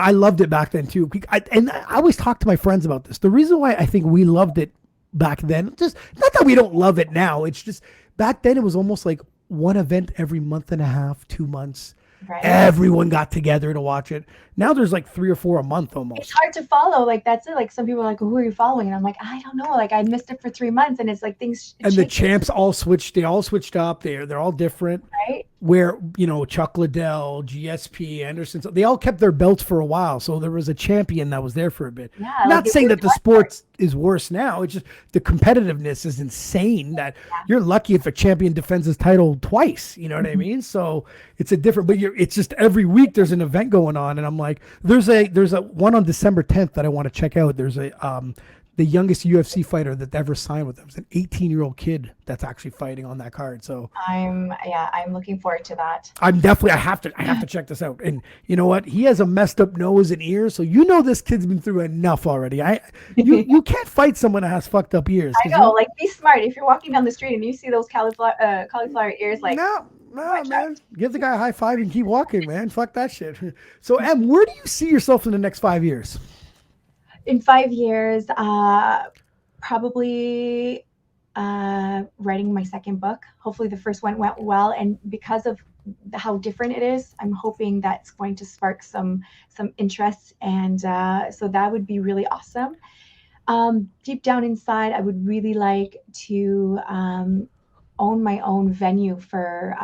I loved it back then too. And I always talk to my friends about this. The reason why I think we loved it back then, just not that we don't love it now. It's just back then it was almost like one event every month and a half, 2 months. Right. Everyone got together to watch it. Now there's like 3 or 4 a month It's almost. hard to follow. Like that's it. Like some people are like, who are you following? And I'm like, I don't know. Like I missed it for 3 months, and it's like things And the change, champs all switched. They all switched up. They're all different. right? Where Chuck Liddell, GSP, Anderson, so they all kept their belts for a while. So there was a champion that was there for a bit. Yeah. Like Not it saying that worked the hard for it. sport is worse now. It's just the competitiveness is insane. That Yeah. you're lucky if a champion defends his title twice. You know what I mean? So it's a different. But it's just every week there's an event going on, and I'm like, there's a one on December 10th that I want to check out. There's the youngest UFC fighter that ever signed with them. It's an 18-year-old kid that's actually fighting on that card. So I'm looking forward to that. I have to check this out. And you know what? He has a messed up nose and ears, so this kid's been through enough already. You can't fight someone that has fucked up ears. I know. Like be smart. If you're walking down the street and you see those cauliflower ears, like No, watch out. man. Give the guy a high five and keep walking, man. Fuck that shit. So, Em, where do you see yourself in the next 5 years? in 5 years, probably writing my second book. Hopefully, the first one went well, and because of how different it is, I'm hoping that's going to spark some interest, and so that would be really awesome. Deep down inside, I would really like to own my own venue for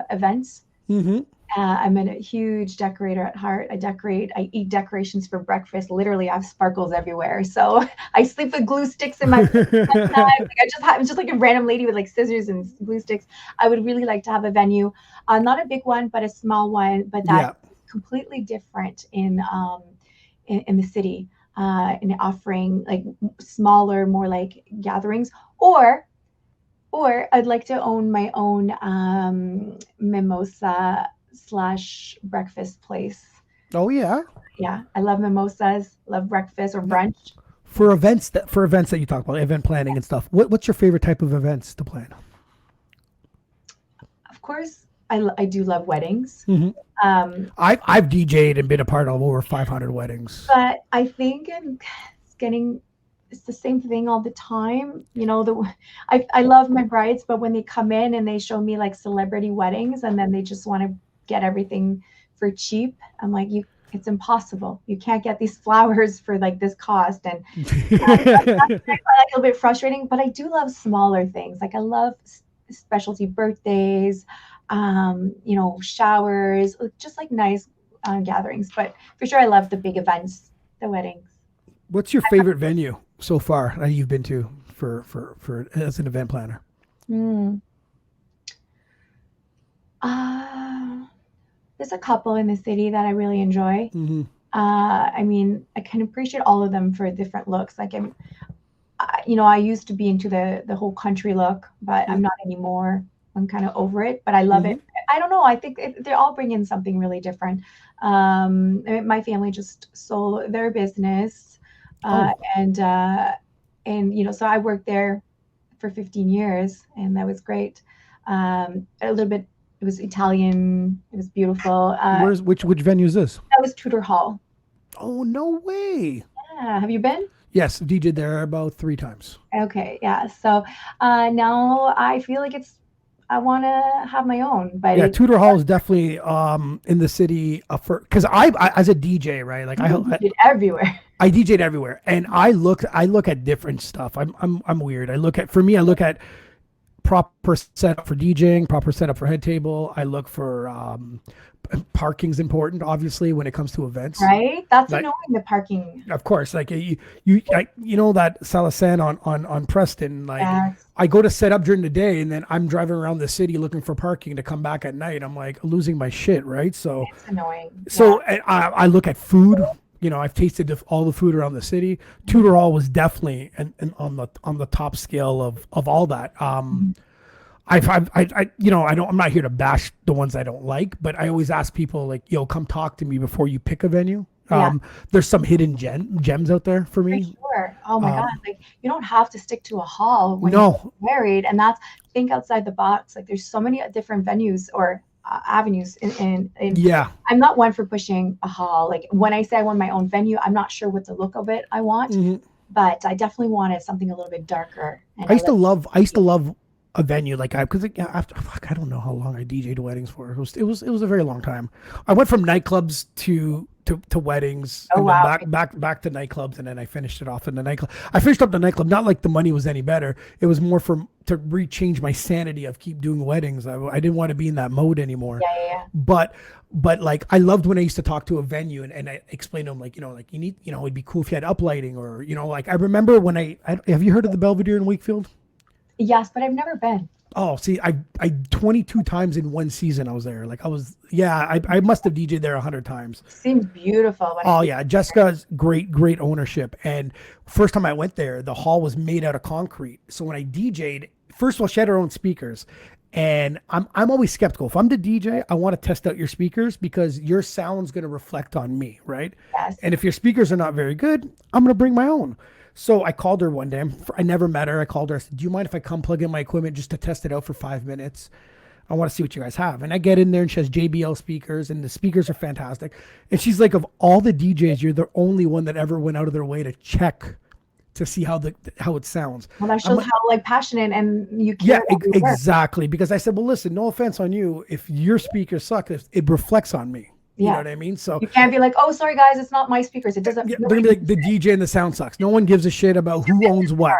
events Mm-hmm. I'm a huge decorator at heart. I eat decorations for breakfast. Literally, I have sparkles everywhere. So I sleep with glue sticks in my sometimes. I'm just like a random lady with like scissors and glue sticks. I would really like to have a venue, not a big one, but a small one, but that is completely different in the city, in offering like smaller, more like gatherings, or I'd like to own my own mimosa / breakfast place. Oh yeah. Yeah, I love mimosas, love breakfast or brunch. For events that you talk about, event planning and stuff. What's your favorite type of events to plan? Of course, I do love weddings. I've DJ'd and been a part of over 500 weddings. But I think it's the same thing all the time. I love my brides, but when they come in and they show me like celebrity weddings and then they just want to get everything for cheap, I'm like, it's impossible. You can't get these flowers for like this cost. And that's like a little bit frustrating, but I do love smaller things. Like I love specialty birthdays, showers, just like nice gatherings. But for sure, I love the big events, the weddings. What's your favorite venue so far that you've been to for as an event planner? There's a couple in the city that I really enjoy. I mean, I can appreciate all of them for different looks. Like I used to be into the whole country look, but I'm not anymore. I'm kind of over it, but I love it. I don't know. I think they all bring in something really different. My family just sold their business, and so I worked there for 15 years, and that was great. A little bit. It was Italian. It was beautiful. Which venue is this? That was Tudor Hall. Oh, no way. Yeah. Have you been? Yes, DJ'd there about 3 times. Okay, yeah. So now I feel like I want to have my own. But yeah, Tudor Hall is definitely in the city because I as a DJ, right? Like I did everywhere. I DJ'd everywhere, and I look at different stuff. I'm weird. I look at proper setup for DJing, proper setup for head table. I look for parking's important, obviously, when it comes to events. Right, that's annoying. The parking. Of course, like you know that Salasan on Preston. Like yes. I go to set up during the day, and then I'm driving around the city looking for parking to come back at night. I'm like losing my shit, right? So it's annoying. So I look at food. I've tasted all the food around the city. Tudor Hall was definitely on the top scale of all that. I'm not here to bash the ones I don't like, but I always ask people like, come talk to me before you pick a venue. There's some hidden gems out there for me. For sure. Oh my God. Like you don't have to stick to a hall when you're married, and think outside the box. Like there's so many different venues or avenues in I'm not one for pushing a hall. Like when I say I want my own venue, I'm not sure what the look of it I want, but I definitely wanted something a little bit darker. And I used to love a venue like because I don't know how long I DJ'd weddings for. It was a very long time. I went from nightclubs to weddings, and back to nightclubs, and then I finished it off in the nightclub. I finished up the nightclub, not like the money was any better. It was more to rechange my sanity of keep doing weddings. I didn't want to be in that mode anymore. Yeah. But like I loved when I used to talk to a venue and I explained to them like you need it'd be cool if you had uplighting or like I remember when I have you heard of the Belvedere in Wakefield? Yes, but I've never been. Oh, see, I 22 times in one season I was there. Like I must have DJ'd there 100 times. Seems beautiful. Oh yeah, Jessica's great ownership. And first time I went there, the hall was made out of concrete. So when I DJ'd, first of all, she had her own speakers. And I'm always skeptical. If I'm the DJ, I want to test out your speakers because your sound's going to reflect on me, right? Yes. And if your speakers are not very good, I'm going to bring my own. So I called her one day. I never met her. I called her. I said, do you mind if I come plug in my equipment just to test it out for 5 minutes? I want to see what you guys have. And I get in there and she has JBL speakers and the speakers are fantastic. And she's like, of all the DJs, you're the only one that ever went out of their way to check to see how it sounds. Well, that shows how passionate and you care. Yeah, exactly. Because I said, well, listen, no offense on you. If your speakers suck, it reflects on me. You know what I mean? So you can't be like, oh, sorry guys, it's not my speakers. It doesn't. Yeah, they're gonna be like the DJ and the sound sucks. No one gives a shit about who owns what.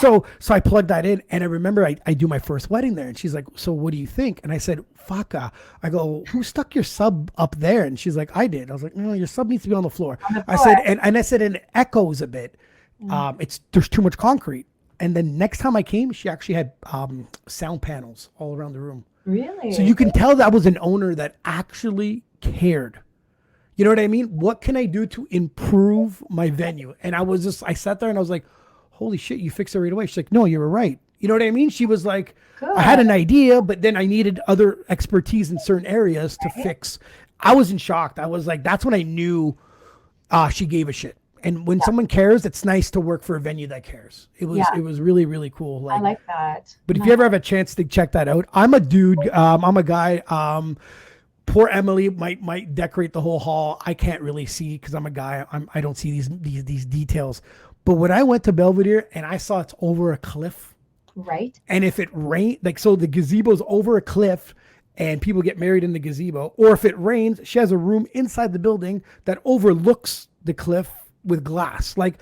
So I plugged that in, and I remember I do my first wedding there, and she's like, so what do you think? And I said, fuck. I go, who stuck your sub up there? And she's like, I did. I was like, no, your sub needs to be on the floor. I said, and I said, and it echoes a bit. There's too much concrete. And then next time I came, she actually had sound panels all around the room. Really? So you can tell that was an owner that actually cared. You know what I mean? What can I do to improve my venue? And I sat there and I was like, holy shit, you fixed it right away. She's like, no, you were right. You know what I mean? She was like, I had an idea, but then I needed other expertise in certain areas to fix. I was in shock. I was like, that's when I knew she gave a shit. And when someone cares, it's nice to work for a venue that cares. It was really, really cool. Like, I like that. But if you ever have a chance to check that out, I'm a dude. I'm a guy. Poor Emilie might decorate the whole hall. I can't really see because I'm a guy. I don't see these details. But when I went to Belvedere and I saw it's over a cliff, right? And if it rained, like so, the gazebo's over a cliff, and people get married in the gazebo. Or if it rains, she has a room inside the building that overlooks the cliff with glass. Like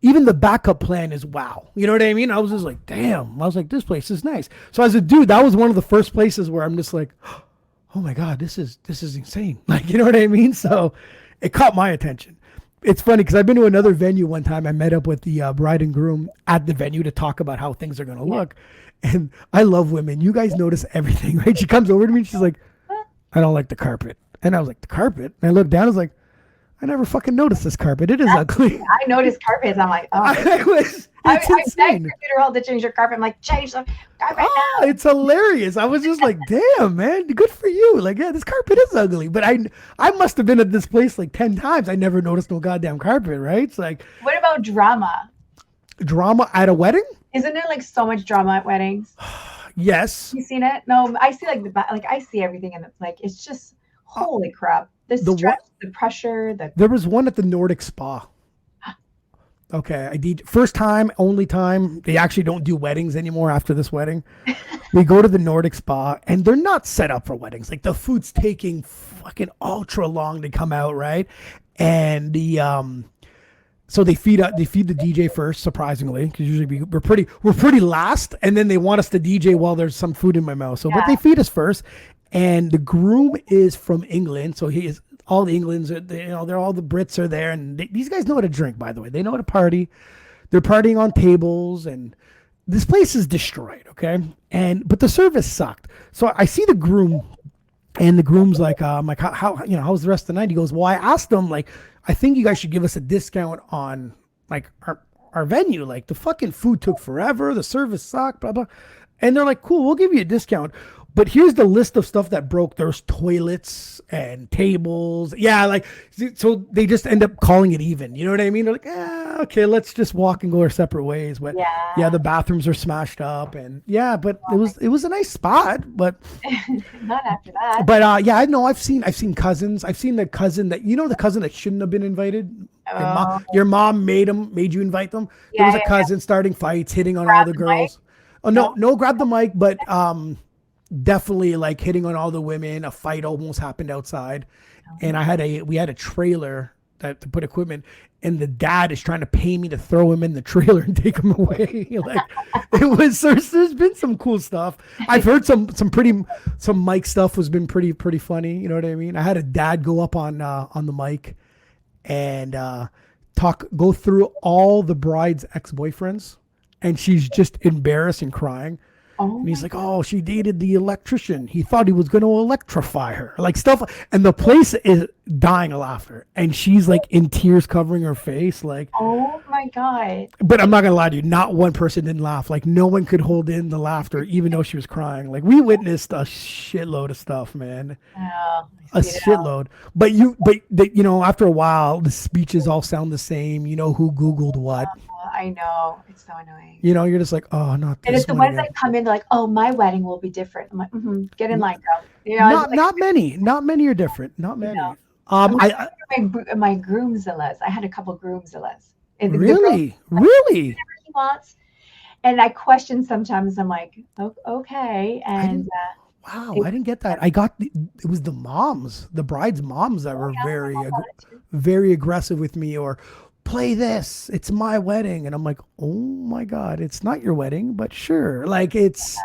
even the backup plan is wow. You know what I mean? I was just like, damn. I was like, this place is nice. So as a dude, that was one of the first places where I'm just like, oh my God, this is insane. Like, you know what I mean? So it caught my attention. It's funny because I've been to another venue one time. I met up with the bride and groom at the venue to talk about how things are going to look. And I love women. You guys notice everything, right? She comes over to me and she's like, I don't like the carpet. And I was like, the carpet? And I looked down, I was like, I never fucking noticed this carpet. It is ugly. I noticed carpets. I'm like, oh. I begged computer hall to change your carpet. I'm like, change the carpet now. It's hilarious. I was just like, damn, man, good for you. Like, yeah, this carpet is ugly. But I must have been at this place like 10 times. I never noticed no goddamn carpet, right? It's like. What about drama? Drama at a wedding? Isn't there like so much drama at weddings? Yes. You seen it? No, I see I see everything in it. Like, it's just, holy crap. The stress, the pressure. There was one at the Nordic Spa. Okay, I did first time, only time. They actually don't do weddings anymore after this wedding. We go to the Nordic Spa, and they're not set up for weddings. Like the food's taking fucking ultra long to come out, right? And so they feed the DJ first, surprisingly, because usually we're pretty last, and then they want us to DJ while there's some food in my mouth. So, but they feed us first. And the groom is from England, so he is all the England's. They're all the Brits are there, and these guys know how to drink. By the way, they know how to party. They're partying on tables, and this place is destroyed. Okay, but the service sucked. So I see the groom, and the groom's like, how how's the rest of the night? He goes, well, I asked them like, I think you guys should give us a discount on like our venue. Like the fucking food took forever, the service sucked, blah blah, and they're like, cool, we'll give you a discount. But here's the list of stuff that broke. There's toilets and tables. Yeah, like, so they just end up calling it even. You know what I mean? They're like, okay, let's just walk and go our separate ways. But yeah, the bathrooms are smashed up. And yeah, but it was a nice spot. But not after that. But yeah, I know I've seen cousins. I've seen the cousin the cousin that shouldn't have been invited. Your mom made you invite them. There was a cousin starting fights, hitting on all the girls. Oh, no, grab the mic, but definitely like hitting on all the women. A fight almost happened outside, and we had a trailer to put equipment, and the dad is trying to pay me to throw him in the trailer and take him away. Like there's been some cool stuff. I've heard some mic stuff has been pretty funny. You know what I mean? I had a dad go up on the mic and go through all the bride's ex-boyfriends, and she's just embarrassed and crying. And he's like, oh, she dated the electrician. He thought he was going to electrify her. Like stuff. And the place is dying of laughter. And she's like in tears covering her face. Like, oh my God. But I'm not going to lie to you. Not one person didn't laugh. Like no one could hold in the laughter, even though she was crying. Like we witnessed a shitload of stuff, man. A shitload. But after a while, the speeches all sound the same. You know who Googled what. I know. It's so annoying. You're just like, oh, not this. And it's the ones that come in like, oh, my wedding will be different. I'm like, get in line, girl. Not many. Not many are different. Not many. My groomzillas. I had a couple groomzillas. Really? He wants. And I question sometimes. I'm like, okay. And Wow, I didn't get that. It was the moms, the bride's moms that were very aggressive with me, or play this. It's my wedding. And I'm like, oh my God, it's not your wedding, but sure. Like it's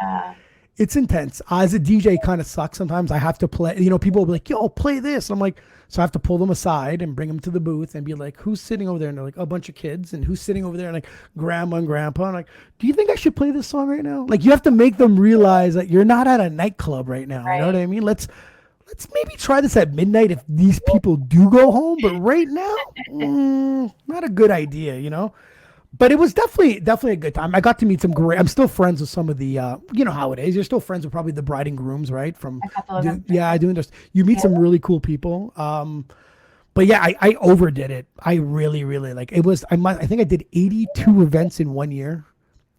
intense. As a DJ, kind of sucks sometimes. I have to play, people will be like, yo, play this. I'm like, so I have to pull them aside and bring them to the booth and be like, who's sitting over there? And they're like, a bunch of kids. And who's sitting over there? And like, grandma and grandpa. And like, do you think I should play this song right now? Like, you have to make them realize that you're not at a nightclub right now. Right. You know what I mean? Let's maybe try this at midnight if these people do go home. But right now, not a good idea, But it was definitely a good time. I got to meet some I'm still friends with some of the, you know how it is. You're still friends with probably the bride and grooms, right? Doing this. You meet some really cool people. But yeah, I overdid it. I really, really I think I did 82 events in 1 year.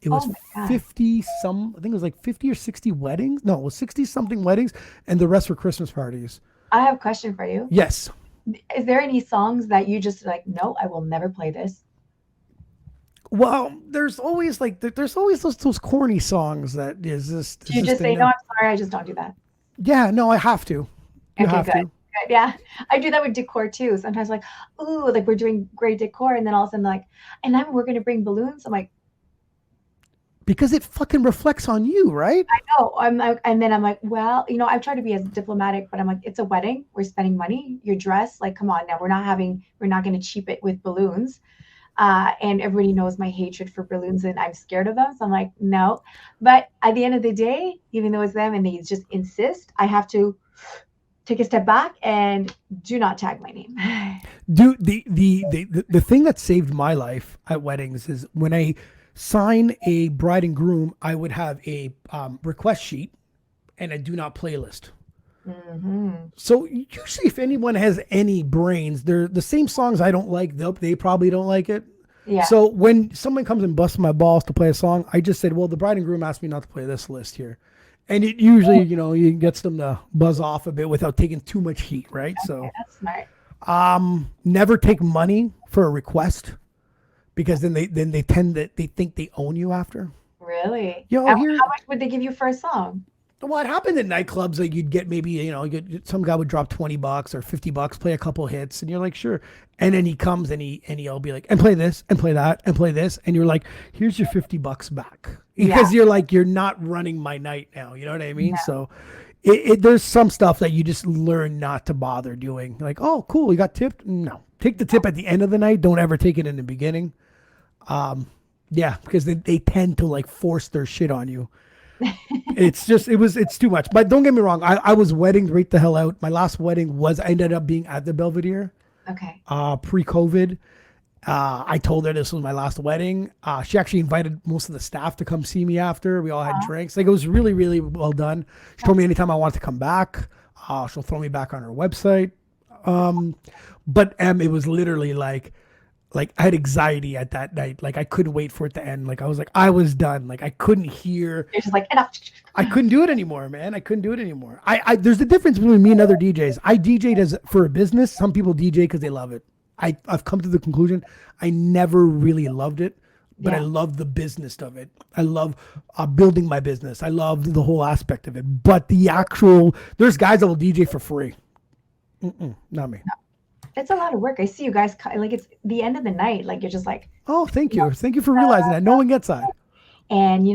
It was 50 some, I think it was like 50 or 60 weddings. No, it was 60 something weddings, and the rest were Christmas parties. I have a question for you. Yes. Is there any songs that you just like, no, I will never play this? Well, there's always those corny songs that is just. Do you just say, no, I'm sorry, I just don't do that? Yeah, no, I have to. You have to. Good. Yeah, I do that with decor too. Sometimes like, ooh, like we're doing great decor, and then all of a sudden like, and then we're gonna bring balloons. I'm like, because it fucking reflects on you, right? I know. I'm like, and then I'm like, well, I've tried to be as diplomatic, but I'm like, it's a wedding. We're spending money. Your dress, like, come on now. We're not going to cheap it with balloons. And everybody knows my hatred for balloons, and I'm scared of them. So I'm like, no. But at the end of the day, even though it's them and they just insist, I have to take a step back and do not tag my name. Dude, the thing that saved my life at weddings is when I sign a bride and groom, I would have a request sheet and a do not playlist. Mm-hmm. So usually if anyone has any brains, they're the same songs I don't like, they probably don't like it. Yeah. So when someone comes and busts my balls to play a song, I just said, well, the bride and groom asked me not to play this list here. And it usually, it gets them to buzz off a bit without taking too much heat, right? Okay, so that's smart. Never take money for a request, because then they think they own you after. Really? How much would they give you for a song? Well, it happened in nightclubs that you'd get maybe, some guy would drop $20 or $50, play a couple hits, and you're like, sure. And then he comes and he'll be like, and play this and play that and play this. And you're like, here's your $50 back. Because you're like, you're not running my night now. You know what I mean? Yeah. So there's some stuff that you just learn not to bother doing. Like, oh, cool, you got tipped? No. Take the tip at the end of the night. Don't ever take it in the beginning. Because they tend to like force their shit on you. It's too much. But don't get me wrong, I was wedding right the hell out. My last wedding ended up being at the Belvedere. Okay. Pre-COVID. I told her this was my last wedding. She actually invited most of the staff to come see me after. We all had drinks. Like, it was really, really well done. She told me anytime I wanted to come back, she'll throw me back on her website. But it was literally like I had anxiety at that night. Like, I couldn't wait for it to end. Like, I was done. Like, I couldn't hear. You're just like, enough. I couldn't do it anymore, man. I couldn't do it anymore. There's a difference between me and other DJs. I DJ'd for a business. Some people DJ because they love it. I've come to the conclusion I never really loved it, but I love the business of it. I love building my business. I love the whole aspect of it. But there's guys that will DJ for free. Not me. No. It's a lot of work. I see you guys, like, it's the end of the night. Like, you're just like, oh, thank you. Thank you for realizing that. No one gets that. And,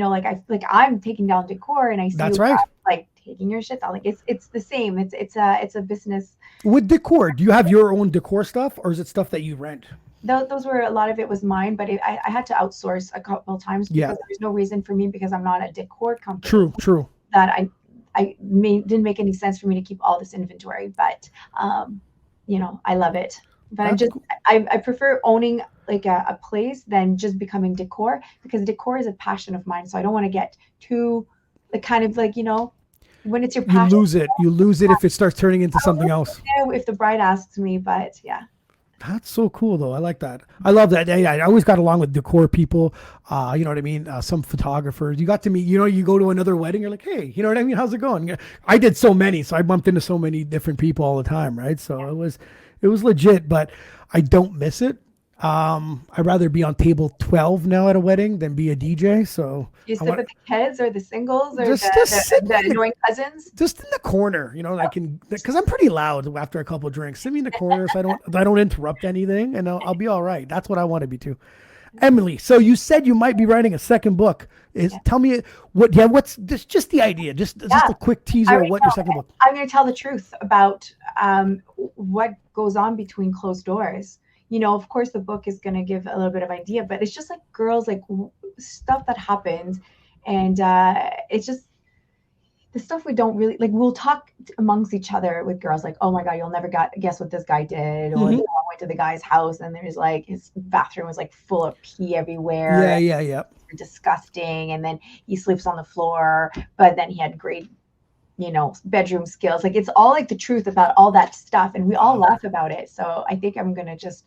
I'm taking down decor, and I see that's you right. guys, like, taking your shit down. Like, it's the same. It's a business. With decor, do you have your own decor stuff, or is it stuff that you rent? Those were, a lot of it was mine, but I had to outsource a couple of times because there's no reason for me, because I'm not a decor company. True. That didn't make any sense for me to keep all this inventory, but I love it. But I prefer owning like a place than just becoming decor, because decor is a passion of mine. So I don't want to get too kind of like, when it's your passion. You lose it if it starts turning into something else. If the bride asks me, but yeah. That's so cool, though. I like that. I love that. I always got along with decor people. You know what I mean? Some photographers. You got to meet, you go to another wedding, you're like, hey, you know what I mean? How's it going? I did so many, so I bumped into so many different people all the time, right? So it was legit, but I don't miss it. I'd rather be on table 12 now at a wedding than be a DJ. So you sit with the kids or the singles or just the annoying cousins? Just in the corner, because I'm pretty loud after a couple of drinks. Sit me in the corner so I don't interrupt anything, and I'll be all right. That's what I want to be too. Emilie, so you said you might be writing a second book. Tell me what's just the idea? Just a quick teaser of what your second book. I'm going to tell the truth about what goes on between closed doors. Of course, the book is going to give a little bit of idea, but it's just like girls, like stuff that happens, and it's just the stuff we don't really like. We'll talk amongst each other with girls, like, "Oh my God, you'll never guess what this guy did," or I went to the guy's house and there's like his bathroom was like full of pee everywhere. Yeah. Disgusting, and then he sleeps on the floor, but then he had great bedroom skills. Like it's all like the truth about all that stuff, and we all laugh about it. So I think I'm gonna just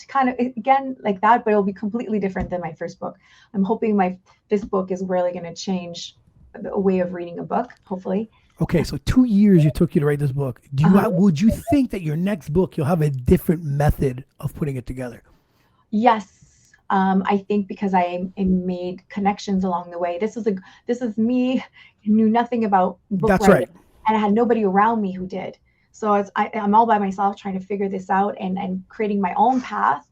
kind of again like that, but it'll be completely different than my first book. I'm hoping this book is really going to change the way of reading a book, hopefully. Okay, so 2 years you took you to write this book. Would you think that your next book you'll have a different method of putting it together? Yes. I think because I made connections along the way. This is me who knew nothing about book That's writing, right. and I had nobody around me who did. So I'm all by myself trying to figure this out and creating my own path.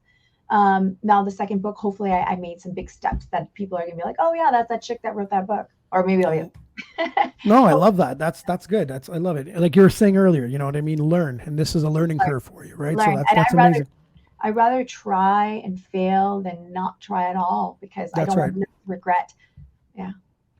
Now the second book, hopefully I made some big steps that people are gonna be like, oh yeah, that's that chick that wrote that book, or maybe I'll. No, I love that. That's good. I love it. Like you were saying earlier, you know what I mean? Learn, and this is a learning curve for you, right? Learn. So that's amazing. I'd rather try and fail than not try at all, because I don't want to regret. Yeah.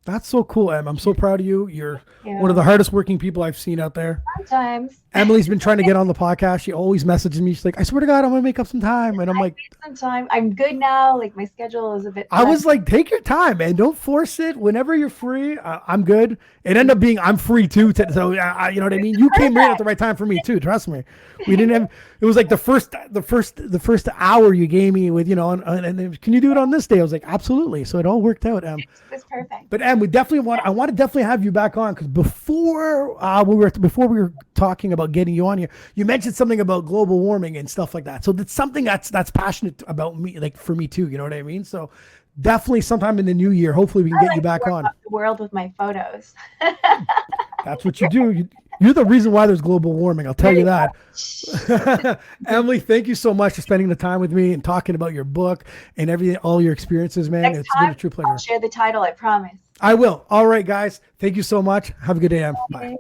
That's so cool, Em. I'm so proud of you. You're one of the hardest working people I've seen out there. Sometimes. Emilie's been trying to get on the podcast. She always messages me. She's like, I swear to God, I'm going to make up some time. And I'm like, some time. I'm good now. Like my schedule is a bit. I was like, take your time, man. Don't force it. Whenever you're free, I'm good. It ended up being, I'm free too. So you know what I mean? You came right at the right time for me too. Trust me. We didn't have, it was like the first hour you gave me with, and can you do it on this day? I was like, absolutely. So it all worked out. It was perfect. But Em, I want to definitely have you back on, because before we were talking about getting you on here, you mentioned something about global warming and stuff like that. So that's something that's passionate about me, like for me too. You know what I mean? So definitely sometime in the new year, hopefully we can get you back on. The world with my photos. That's what you do. You're the reason why there's global warming. I'll tell you that. Emilie, thank you so much for spending the time with me and talking about your book and everything, all your experiences, man. Next it's time, been a true pleasure. I'll share the title, I promise. I will. All right, guys. Thank you so much. Have a good day, Em. Bye.